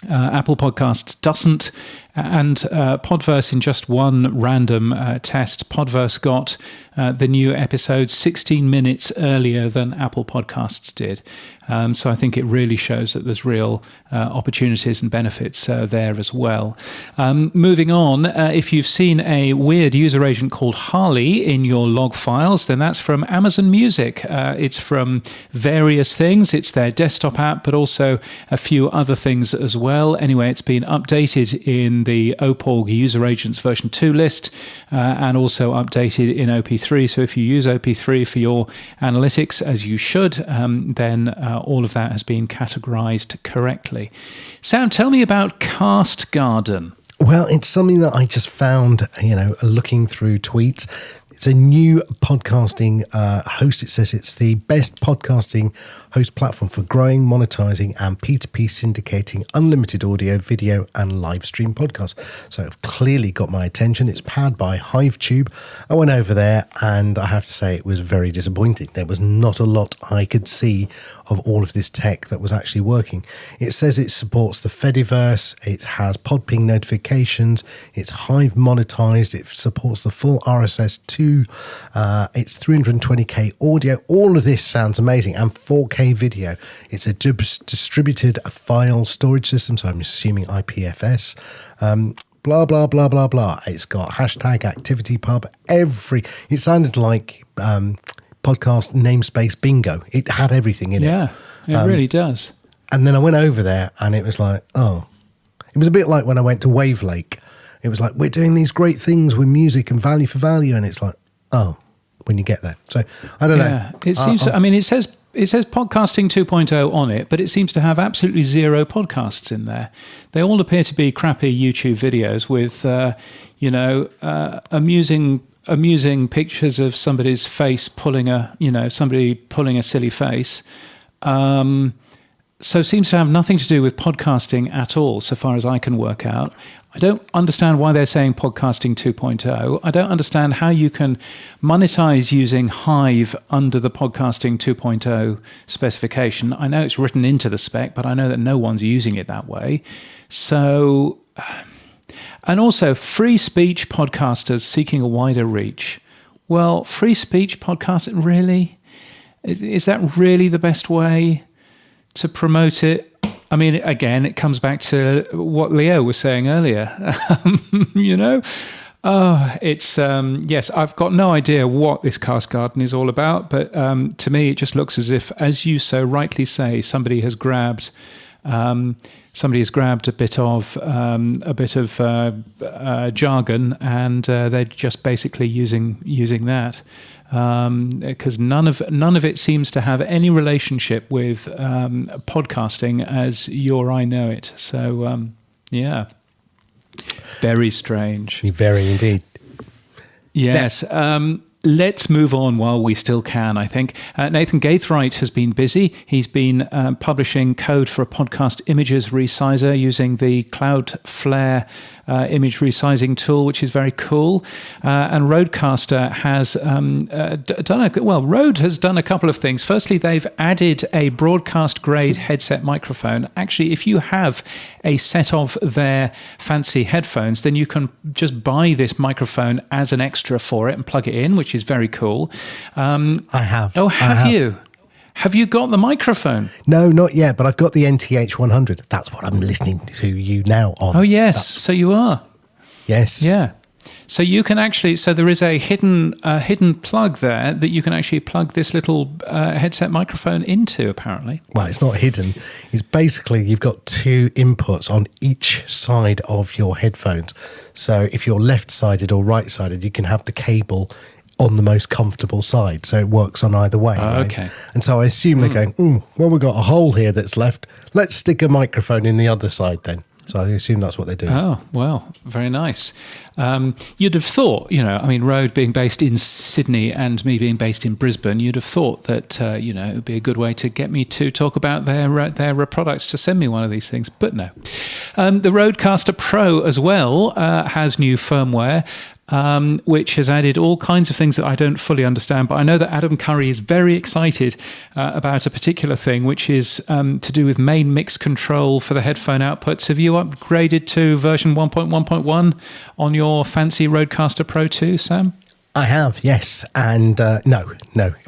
Apple Podcasts doesn't, and Podverse, in just one random test, Podverse got the new episode 16 minutes earlier than Apple Podcasts did. So I think it really shows that there's real opportunities and benefits there as well. Moving on, if you've seen a weird user agent called Harley in your log files, then that's from Amazon Music. It's from various things. It's their desktop app, but also a few other things as well. Anyway, it's been updated in the OPORG user agents version 2 list and also updated in OP3. So if you use OP3 for your analytics, as you should, then all of that has been categorized correctly. Sam, tell me about Cast Garden. Well, it's something that I just found, looking through tweets. It's a new podcasting host. It says it's the best podcasting host platform for growing, monetizing, and P2P syndicating unlimited audio, video, and live stream podcasts. So it clearly got my attention. It's powered by HiveTube. I went over there, and I have to say it was very disappointing. There was not a lot I could see of all of this tech that was actually working. It says it supports the Fediverse. It has Podping notifications. It's Hive monetized. It supports the full RSS2. It's 320k audio. All of this sounds amazing, and 4K video. It's a distributed file storage system, so I'm assuming IPFS. blah, blah, blah, blah, blah. It's got hashtag ActivityPub. It sounded like podcast namespace bingo. It had everything in it. Yeah, it really does. And then I went over there and it was like, oh, it was a bit like when I went to Wave Lake. It was like, we're doing these great things with music and value for value. And it's like, oh, when you get there. So I don't know. It seems, it says podcasting 2.0 on it, but it seems to have absolutely zero podcasts in there. They all appear to be crappy YouTube videos with, amusing pictures of somebody's face somebody pulling a silly face. So it seems to have nothing to do with podcasting at all, so far as I can work out. I don't understand why they're saying podcasting 2.0. I don't understand how you can monetize using Hive under the podcasting 2.0 specification. I know it's written into the spec, but I know that no one's using it that way. So, and also free speech podcasters seeking a wider reach. Well, free speech podcasting, really? Is that really the best way to promote it? I mean, again, it comes back to what Leo was saying earlier. Yes, I've got no idea what this Cast Garden is all about, but to me, it just looks as if, as you so rightly say, somebody has grabbed a bit of jargon, and they're just basically using that. Because none of it seems to have any relationship with podcasting as you or I know it. So, very strange. Very indeed. Yes. Let's move on while we still can, I think. Nathan Gaithright has been busy. He's been publishing code for a podcast images resizer using the Cloudflare image resizing tool, which is very cool. And Rodecaster has Rode has done a couple of things. Firstly, they've added a broadcast-grade headset microphone. Actually, if you have a set of their fancy headphones, then you can just buy this microphone as an extra for it and plug it in, which is very cool. I have. Oh, have you? Have you got the microphone? No, not yet, but I've got the NTH 100. That's what I'm listening to you now on. Oh, yes. So you are. Yes. Yeah. So you can actually, there is a hidden plug there that you can actually plug this little headset microphone into, apparently. Well, it's not hidden. It's basically, you've got two inputs on each side of your headphones. So if you're left-sided or right-sided, you can have the cable on the most comfortable side, so it works on either way. Right? Okay. And so I assume they're going, well, we've got a hole here that's left. Let's stick a microphone in the other side then. So I assume that's what they're doing. Oh, well, very nice. You'd have thought, Rode being based in Sydney and me being based in Brisbane, you'd have thought that, it would be a good way to get me to talk about their products, to send me one of these things. But no. The Rodecaster Pro as well has new firmware, which has added all kinds of things that I don't fully understand. But I know that Adam Curry is very excited about a particular thing, which is to do with main mix control for the headphone outputs. Have you upgraded to version 1.1.1 on your fancy Rodecaster Pro 2, Sam? I have, yes. And no.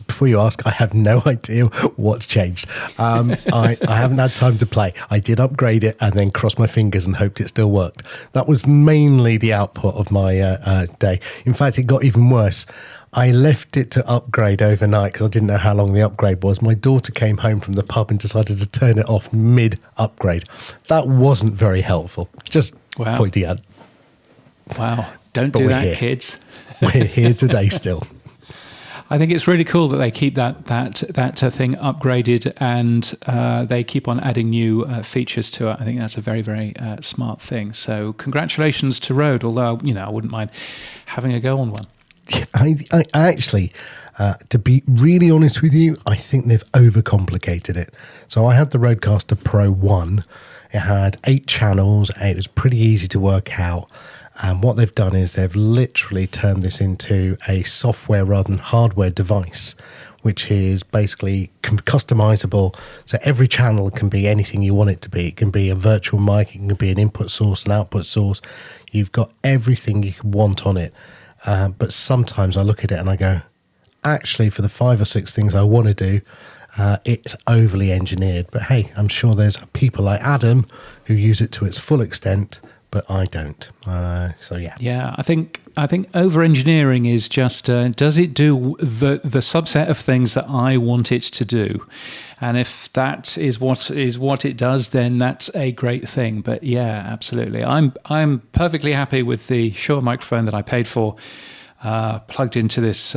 Before you ask, I have no idea what's changed. I haven't had time to play. I did upgrade it and then crossed my fingers and hoped it still worked. That was mainly the output of my day. In fact, it got even worse. I left it to upgrade overnight because I didn't know how long the upgrade was. My daughter came home from the pub and decided to turn it off mid-upgrade. That wasn't very helpful. Just pointing out. Wow. Don't do that, kids. We're here today still. I think it's really cool that they keep that thing upgraded and they keep on adding new features to it. I think that's a very, very smart thing. So congratulations to Rode, although, I wouldn't mind having a go on one. I actually, to be really honest with you, I think they've overcomplicated it. So I had the Rodecaster Pro 1. It had 8 channels. It was pretty easy to work out. And what they've done is they've literally turned this into a software rather than hardware device, which is basically customizable. So every channel can be anything you want it to be. It can be a virtual mic, it can be an input source, an output source. You've got everything you could want on it. But sometimes I look at it and I go, actually, for the 5 or 6 things I want to do, it's overly engineered. But hey, I'm sure there's people like Adam who use it to its full extent. but I don't. So yeah. Yeah, I think over-engineering is just, does it do the subset of things that I want it to do? And if that is what it does, then that's a great thing. But yeah, absolutely. I'm perfectly happy with the Shure microphone that I paid for, plugged into this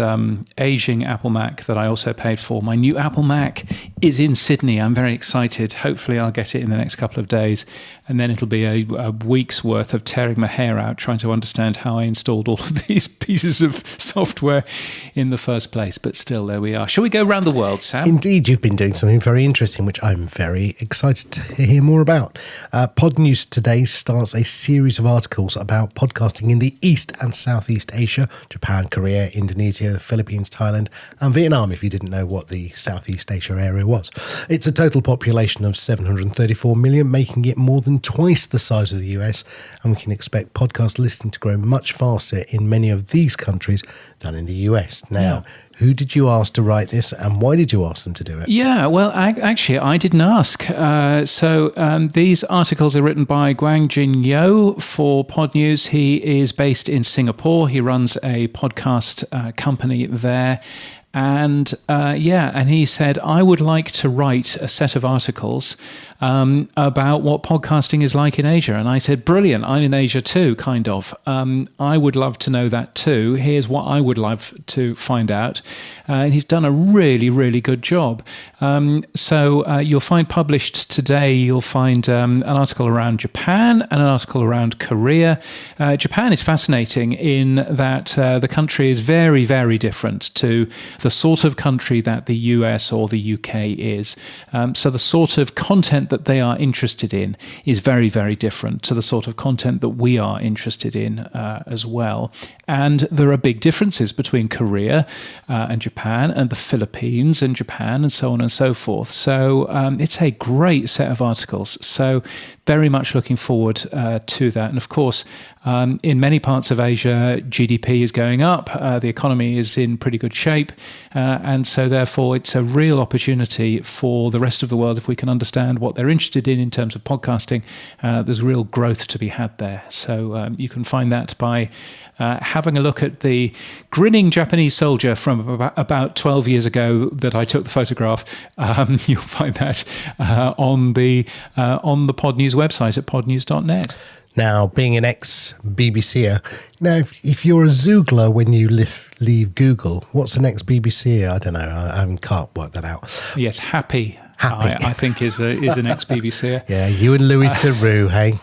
aging Apple Mac that I also paid for. My new Apple Mac is in Sydney. I'm very excited. Hopefully I'll get it in the next couple of days. And then it'll be a week's worth of tearing my hair out trying to understand how I installed all of these pieces of software in the first place. But still, there we are. Shall we go around the world, Sam? Indeed, you've been doing something very interesting, which I'm very excited to hear more about. Pod News today starts a series of articles about podcasting in the East and Southeast Asia, Japan, Korea, Indonesia, the Philippines, Thailand, and Vietnam, if you didn't know what the Southeast Asia area was. It's a total population of 734 million, making it more than twice the size of the US, and we can expect podcast listening to grow much faster in many of these countries than in the US. Now, who did you ask to write this, and why did you ask them to do it? Yeah, well, actually, I didn't ask. So these articles are written by Guangjin Yo for Pod News. He is based in Singapore. He runs a podcast company there. And and he said, I would like to write a set of articles about what podcasting is like in Asia. And I said, brilliant, I'm in Asia too, kind of. I would love to know that too. Here's what I would love to find out. And he's done a really, really good job. So you'll find published today, you'll find an article around Japan and an article around Korea. Japan is fascinating in that the country is very, very different to the sort of country that the US or the UK is. So the sort of content that they are interested in is very, very different to the sort of content that we are interested in as well. And there are big differences between Korea and Japan and the Philippines and Japan and so on and so forth. So it's a great set of articles. So very much looking forward to that. And of course, in many parts of Asia, GDP is going up. The economy is in pretty good shape. And so therefore, it's a real opportunity for the rest of the world. If we can understand what they're interested in terms of podcasting, there's real growth to be had there. So you can find that by having a look at the grinning Japanese soldier from about 12 years ago that I took the photograph. You'll find that on the Pod News website at podnews.net. Now, being an ex-BBCer, now if you're a Zoogler when you leave Google, what's the next BBCer? I don't know. I can't work that out. Yes, Happy. I think is an ex-BBCer. Yeah, you and Louis Theroux, hey?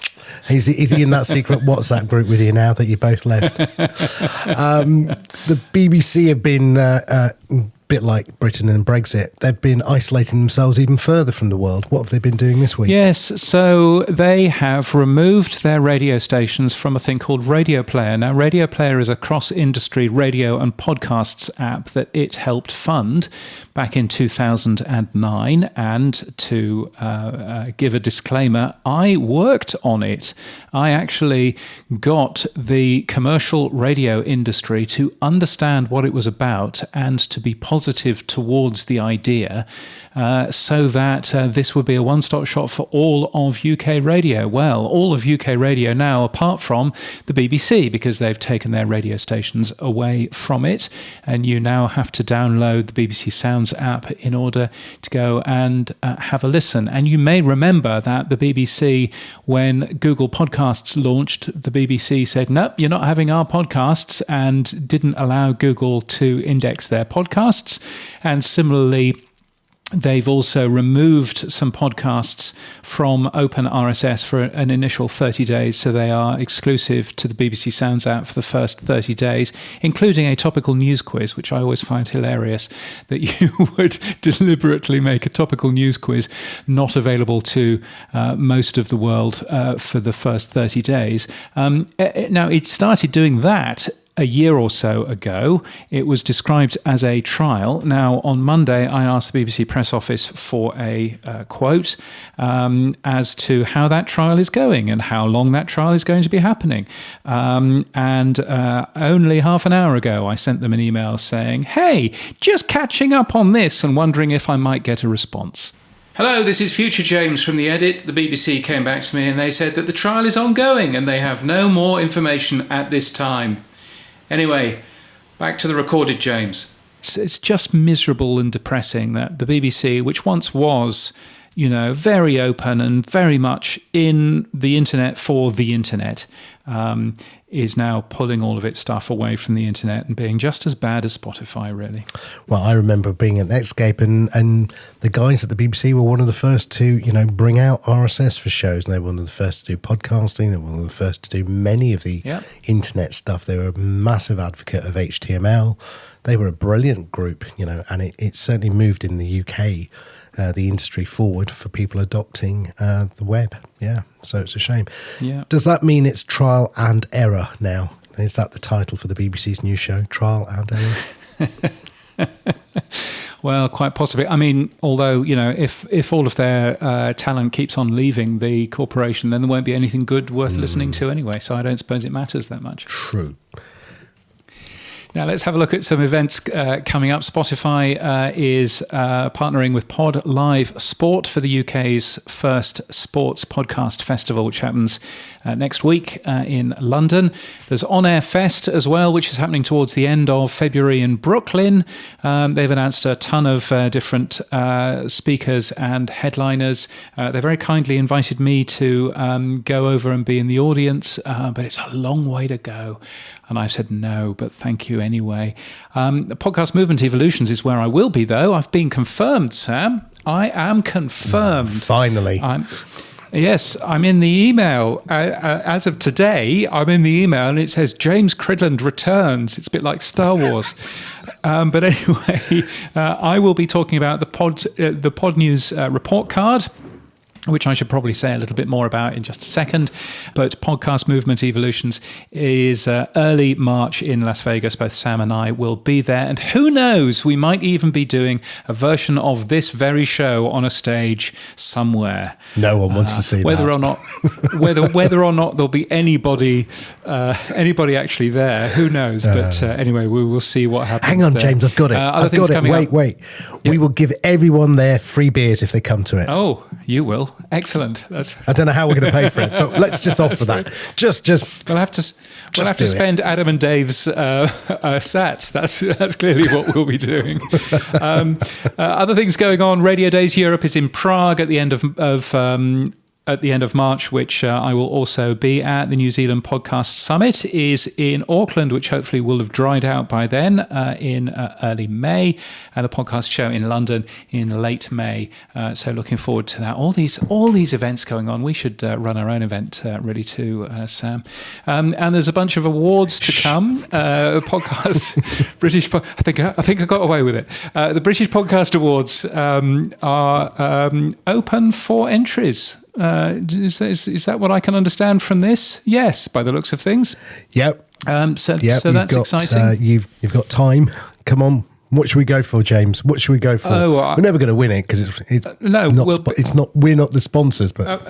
Is he in that secret WhatsApp group with you now that you both left? The BBC have been a bit like Britain and Brexit. They've been isolating themselves even further from the world. What have they been doing this week? Yes, so they have removed their radio stations from a thing called Radio Player. Now, Radio Player is a cross-industry radio and podcasts app that it helped fund back in 2009. And to give a disclaimer, I worked on it. I actually got the commercial radio industry to understand what it was about and to be positive towards the idea so that this would be a one-stop shop for all of UK radio. Well, all of UK radio now, apart from the BBC, because they've taken their radio stations away from it, and you now have to download the BBC Sounds app in order to go and have a listen. And you may remember that the BBC, when Google Podcasts launched, the BBC said, nope, you're not having our podcasts, and didn't allow Google to index their podcasts. And similarly, they've also removed some podcasts from Open RSS for an initial 30 days, so they are exclusive to the BBC Sounds app for the first 30 days, including a topical news quiz, which I always find hilarious, that you would deliberately make a topical news quiz not available to most of the world for the first 30 days. Now, it started doing that a year or so ago. It was described as a trial. Now, on Monday, I asked the BBC press office for a quote as to how that trial is going and how long that trial is going to be happening. And only half an hour ago, I sent them an email saying, hey, just catching up on this and wondering if I might get a response. Hello, this is Future James from The Edit. The BBC came back to me and they said that the trial is ongoing and they have no more information at this time. Anyway, back to the recorded James. It's just miserable and depressing that the BBC, which once was, very open and very much in the internet for the internet, is now pulling all of its stuff away from the internet and being just as bad as Spotify, really. Well, I remember being at Netscape and the guys at the BBC were one of the first to, bring out RSS for shows, and they were one of the first to do podcasting. They were one of the first to do many of the internet stuff. They were a massive advocate of HTML. They were a brilliant group, and it certainly moved in the UK, the industry forward for people adopting the web. Yeah, so it's a shame. Yeah. Does that mean it's trial and error now? Is that the title for the BBC's new show, Trial and Error? Well, quite possibly. I mean, although, if all of their talent keeps on leaving the corporation, then there won't be anything good worth listening to anyway. So I don't suppose it matters that much. True. Now, let's have a look at some events coming up. Spotify is partnering with Pod Live Sport for the UK's first sports podcast festival, which happens next week in London. There's On Air Fest as well, which is happening towards the end of February in Brooklyn. They've announced a ton of different speakers and headliners. They very kindly invited me to go over and be in the audience, but it's a long way to go. And I've said no, but thank you anyway. The Podcast Movement Evolutions is where I will be, though. I've been confirmed, Sam. I am confirmed. Finally. Yes, I'm in the email. As of today, I'm in the email and it says James Cridland returns. It's a bit like Star Wars. But anyway, I will be talking about the Pod News report card, which I should probably say a little bit more about in just a second. But Podcast Movement Evolutions is early March in Las Vegas. Both Sam and I will be there. And who knows, we might even be doing a version of this very show on a stage somewhere. No one wants to see whether that. Or not, whether or not there'll be anybody actually there, who knows? But anyway, we will see what happens. Hang on, there. James, I've got it. I've got it. Wait. Yep. We will give everyone there free beers if they come to it. Oh, you will. Excellent. I don't know how we're going to pay for it, but let's just offer that. Just we'll have to spend Adam and Dave's sats. That's clearly what we'll be doing. Other things going on. Radio Days Europe is in Prague at the end of March, which I will also be at. The New Zealand Podcast Summit is in Auckland, which hopefully will have dried out by then, in early May, and the podcast show in London in late May. So looking forward to that. All these events going on. We should run our own event, really, too, Sam. And there's a bunch of awards to come. Podcast British. I think I got away with it. The British Podcast Awards are open for entries. Is that what I can understand from this? Yes, by the looks of things. Yep. So that's exciting. You've got time. Come on. What should we go for, James? What should we go for? We're never going to win it because we're not the sponsors. But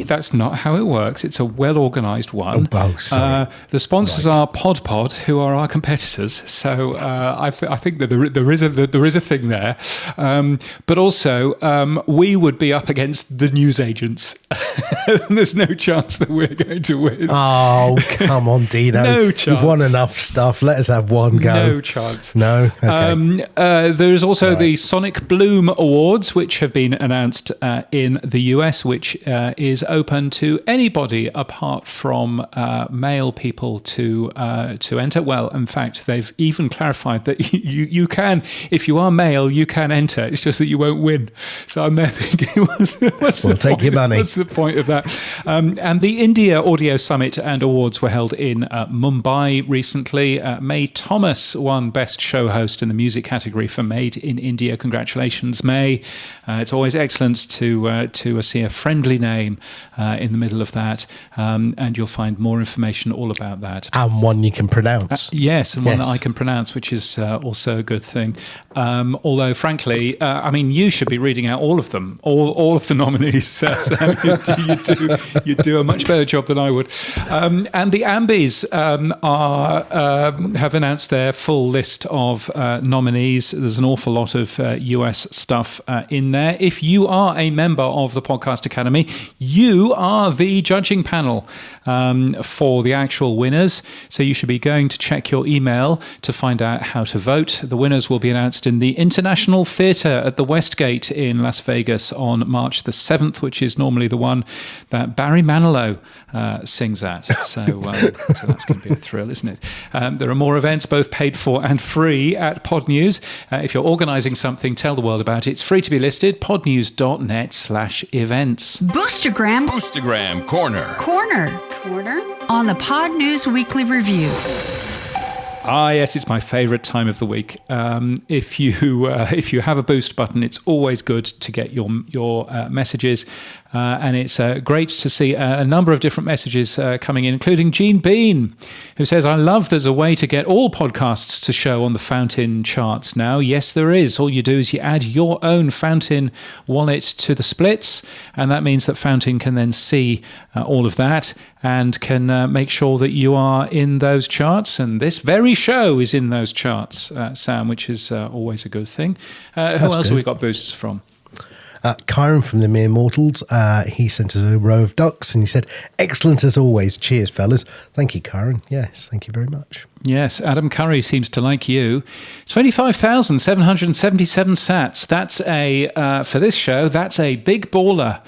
that's not how it works. It's a well-organised one. Sorry. The sponsors are Pod, who are our competitors. So I think that there is a thing there. But also, we would be up against the newsagents. There's no chance that we're going to win. Oh, come on, Dino. No chance. You've won enough stuff. Let us have one go. No chance. No? Okay. There is also the Sonic Bloom Awards, which have been announced in the US, which is open to anybody apart from male people to enter. Well, in fact, they've even clarified that you can, if you are male, you can enter. It's just that you won't win. So I'm there thinking, take your money. What's the point of that? And the India Audio Summit and Awards were held in Mumbai recently. May Thomas won Best Show Host in the music category for Made in India. Congratulations, May. It's always excellent to see a friendly name in the middle of that, and you'll find more information all about that. And one you can pronounce. One that I can pronounce, which is also a good thing. Although, frankly, you should be reading out all of them, all of the nominees. So you do a much better job than I would. And the Ambies have announced their full list of nominees. There's an awful lot of US stuff in there. If you are a member of the Podcast Academy, you are the judging panel for the actual winners. So you should be going to check your email to find out how to vote. The winners will be announced in the International Theatre at the Westgate in Las Vegas on March the 7th, which is normally the one that Barry Manilow sings at. So that's going to be a thrill, isn't it? There are more events, both paid for and free, at Pod News. If you're organising something, tell the world about it. It's free to be listed, podnews.net/events. Boostergram Corner on the Pod News Weekly Review. Yes, it's my favourite time of the week. If you have a boost button, it's always good to get your messages, and it's great to see a number of different messages coming in, including Gene Bean, who says, "I love there's a way to get all podcasts to show on the Fountain charts now." Yes, there is. All you do is you add your own Fountain wallet to the splits, and that means that Fountain can then see all of that and can make sure that you are in those charts. And this very show is in those charts, Sam, which is always a good thing. Who else have we got boosts from? Kyron from the Mere Mortals, he sent us a row of ducks and he said, "Excellent as always. Cheers, fellas." Thank you, Kyron. Yes, thank you very much. Yes, Adam Curry seems to like you. 25,777 sats. That's for this show, that's a big baller.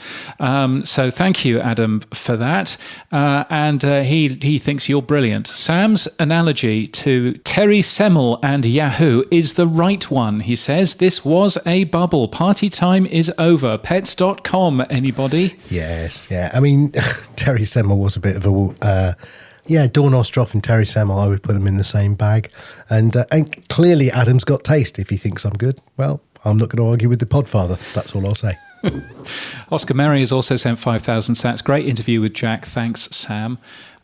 So thank you, Adam, for that. And he thinks you're brilliant. Sam's analogy to Terry Semel and Yahoo is the right one. He says, "This was a bubble. Party time is over." Pets.com, anybody? Yes, yeah. I mean, Terry Semel was a bit of a... Dawn Ostroff and Terry Semel, I would put them in the same bag. And clearly Adam's got taste if he thinks I'm good. Well, I'm not going to argue with the podfather. That's all I'll say. Oscar Merry has also sent 5,000 sats. Great interview with Jack. Thanks, Sam.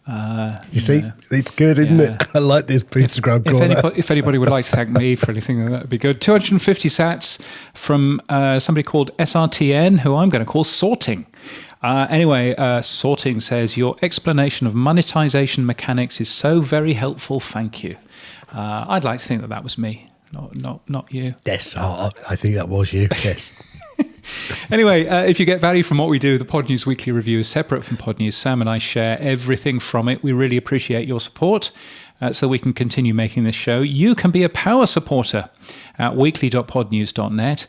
You see, it's good, isn't it? I like this Instagram corner. If anybody would like to thank me for anything, that would be good. 250 sats from somebody called SRTN, who I'm going to call Sorting. Sorting says, "Your explanation of monetization mechanics is so very helpful. Thank you." I'd like to think that was me, not you. Yes, I think that was you. Yes. Anyway, if you get value from what we do, the Pod News Weekly Review is separate from Pod News. Sam and I share everything from it. We really appreciate your support so we can continue making this show. You can be a power supporter at weekly.podnews.net.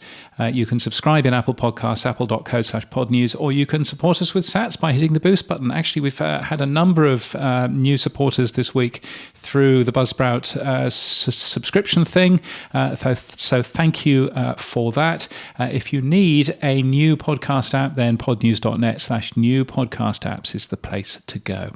You can subscribe in Apple Podcasts, apple.co/podnews, or you can support us with sats by hitting the boost button. Actually, we've had a number of new supporters this week through the Buzzsprout subscription thing. So thank you for that. If you need a new podcast app, then podnews.net/new podcast apps is the place to go.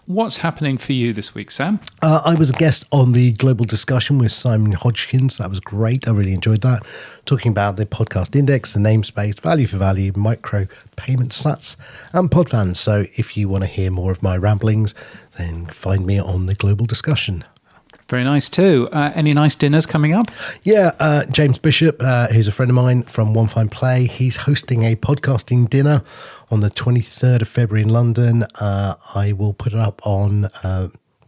What's happening for you this week, Sam? I was a guest on the Global Discussion with Simon Hodgkins. That was great. I really enjoyed that. Talking about the podcast index, the namespace, value for value, micro payment sats, and Podfans. So if you want to hear more of my ramblings, then find me on the Global Discussion. Very nice too. Any nice dinners coming up? Yeah, James Bishop, who's a friend of mine from One Fine Play, he's hosting a podcasting dinner on the 23rd of February in London. I will put it up on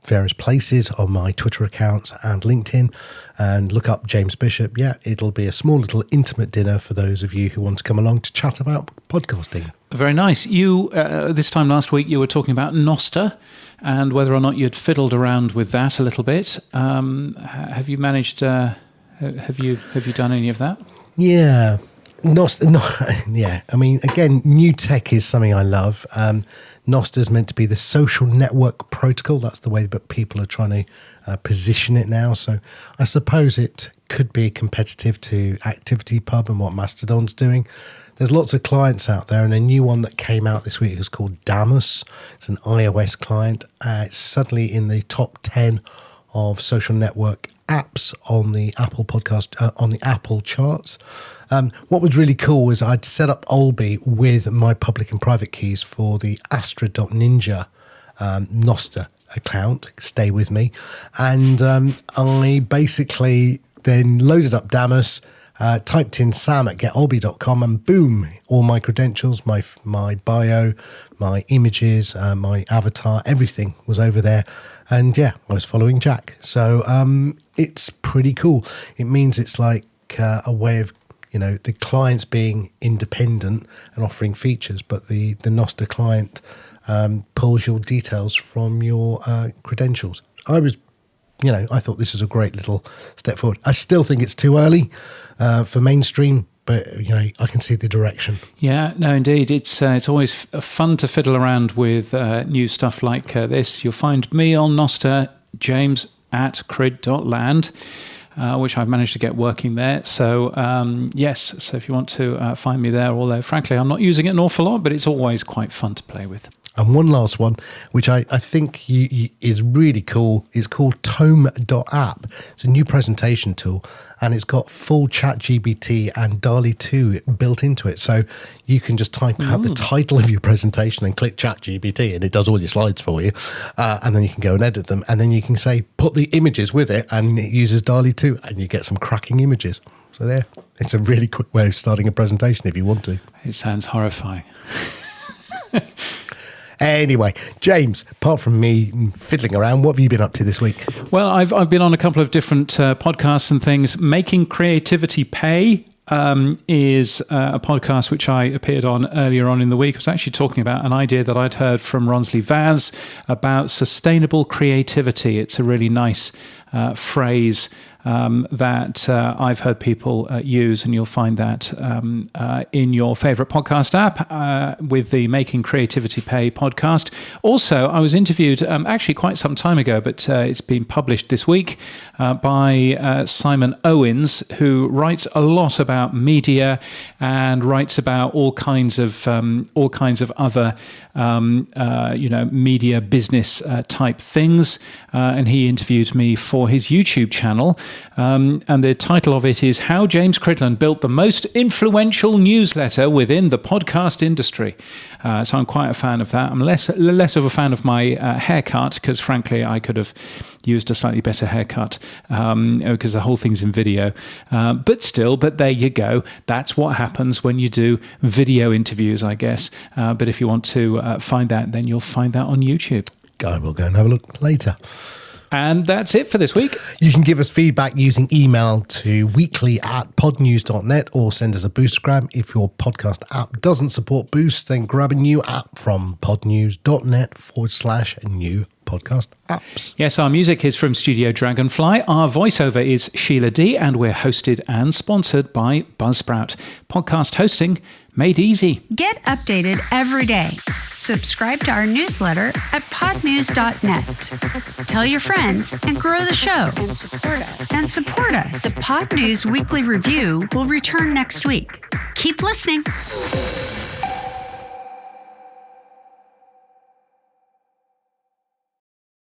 various places on my Twitter accounts and LinkedIn, and look up James Bishop. Yeah, it'll be a small little intimate dinner for those of you who want to come along to chat about podcasting. Very nice. You, this time last week, you were talking about Noster and whether or not you'd fiddled around with that a little bit. Have you managed, have you done any of that? Yeah. Yeah. I mean, again, new tech is something I love. Noster is meant to be the social network protocol. That's the way that people are trying to position it now. So I suppose it could be competitive to ActivityPub and what Mastodon's doing. There's lots of clients out there, and a new one that came out this week is called Damus. It's an iOS client. It's suddenly in the top 10 of social network apps on the Apple on the Apple charts. What was really cool was I'd set up Olby with my public and private keys for the Astra.Ninja Noster account. Stay with me. And I basically then loaded up Damus, typed in Sam at getolby.com, and boom, all my credentials, my bio, my images, my avatar, everything was over there. And yeah, I was following Jack. So it's pretty cool. It means it's like a way of, the clients being independent and offering features, but the Nostr client pulls your details from your credentials. I thought this was a great little step forward. I still think it's too early for mainstream, but I can see the direction. Yeah, no, indeed. It's always fun to fiddle around with new stuff like this. You'll find me on Nostr, James at crid.land. Which I've managed to get working there. So, yes, so if you want to find me there, although frankly, I'm not using it an awful lot, but it's always quite fun to play with. And one last one, which I think is really cool, is called Tome.app. It's a new presentation tool, and it's got full ChatGPT and DALL-E 2 built into it. So you can just type out the title of your presentation and click ChatGPT, and it does all your slides for you. And then you can go and edit them. And then you can say, put the images with it, and it uses DALL-E 2, and you get some cracking images. So there, it's a really quick way of starting a presentation if you want to. It sounds horrifying. Anyway, James, apart from me fiddling around, what have you been up to this week? Well, I've been on a couple of different podcasts and things. Making Creativity Pay is a podcast which I appeared on earlier on in the week. I was actually talking about an idea that I'd heard from Ronsley Vaz about sustainable creativity. It's a really nice phrase that I've heard people use, and you'll find that in your favorite podcast app with the Making Creativity Pay podcast. Also, I was interviewed actually quite some time ago, but it's been published this week by Simon Owens, who writes a lot about media and writes about all kinds of other media business type things. And he interviewed me for his YouTube channel. And the title of it is How James Cridland Built the Most Influential Newsletter Within the Podcast Industry. So I'm quite a fan of that. I'm less of a fan of my haircut, because frankly, I could have used a slightly better haircut because the whole thing's in video. But there you go. That's what happens when you do video interviews, I guess. But if you want to find that, then you'll find that on YouTube. I will go and have a look later. And that's it for this week. You can give us feedback using email to weekly@podnews.net or send us a Boostgram. If your podcast app doesn't support Boost, then grab a new app from podnews.net/new podcast apps. Yes, our music is from Studio Dragonfly. Our voiceover is Sheila D, and we're hosted and sponsored by Buzzsprout. Podcast hosting made easy. Get updated every day. Subscribe to our newsletter at podnews.net. Tell your friends and grow the show. And support us. The Pod News Weekly Review will return next week. Keep listening.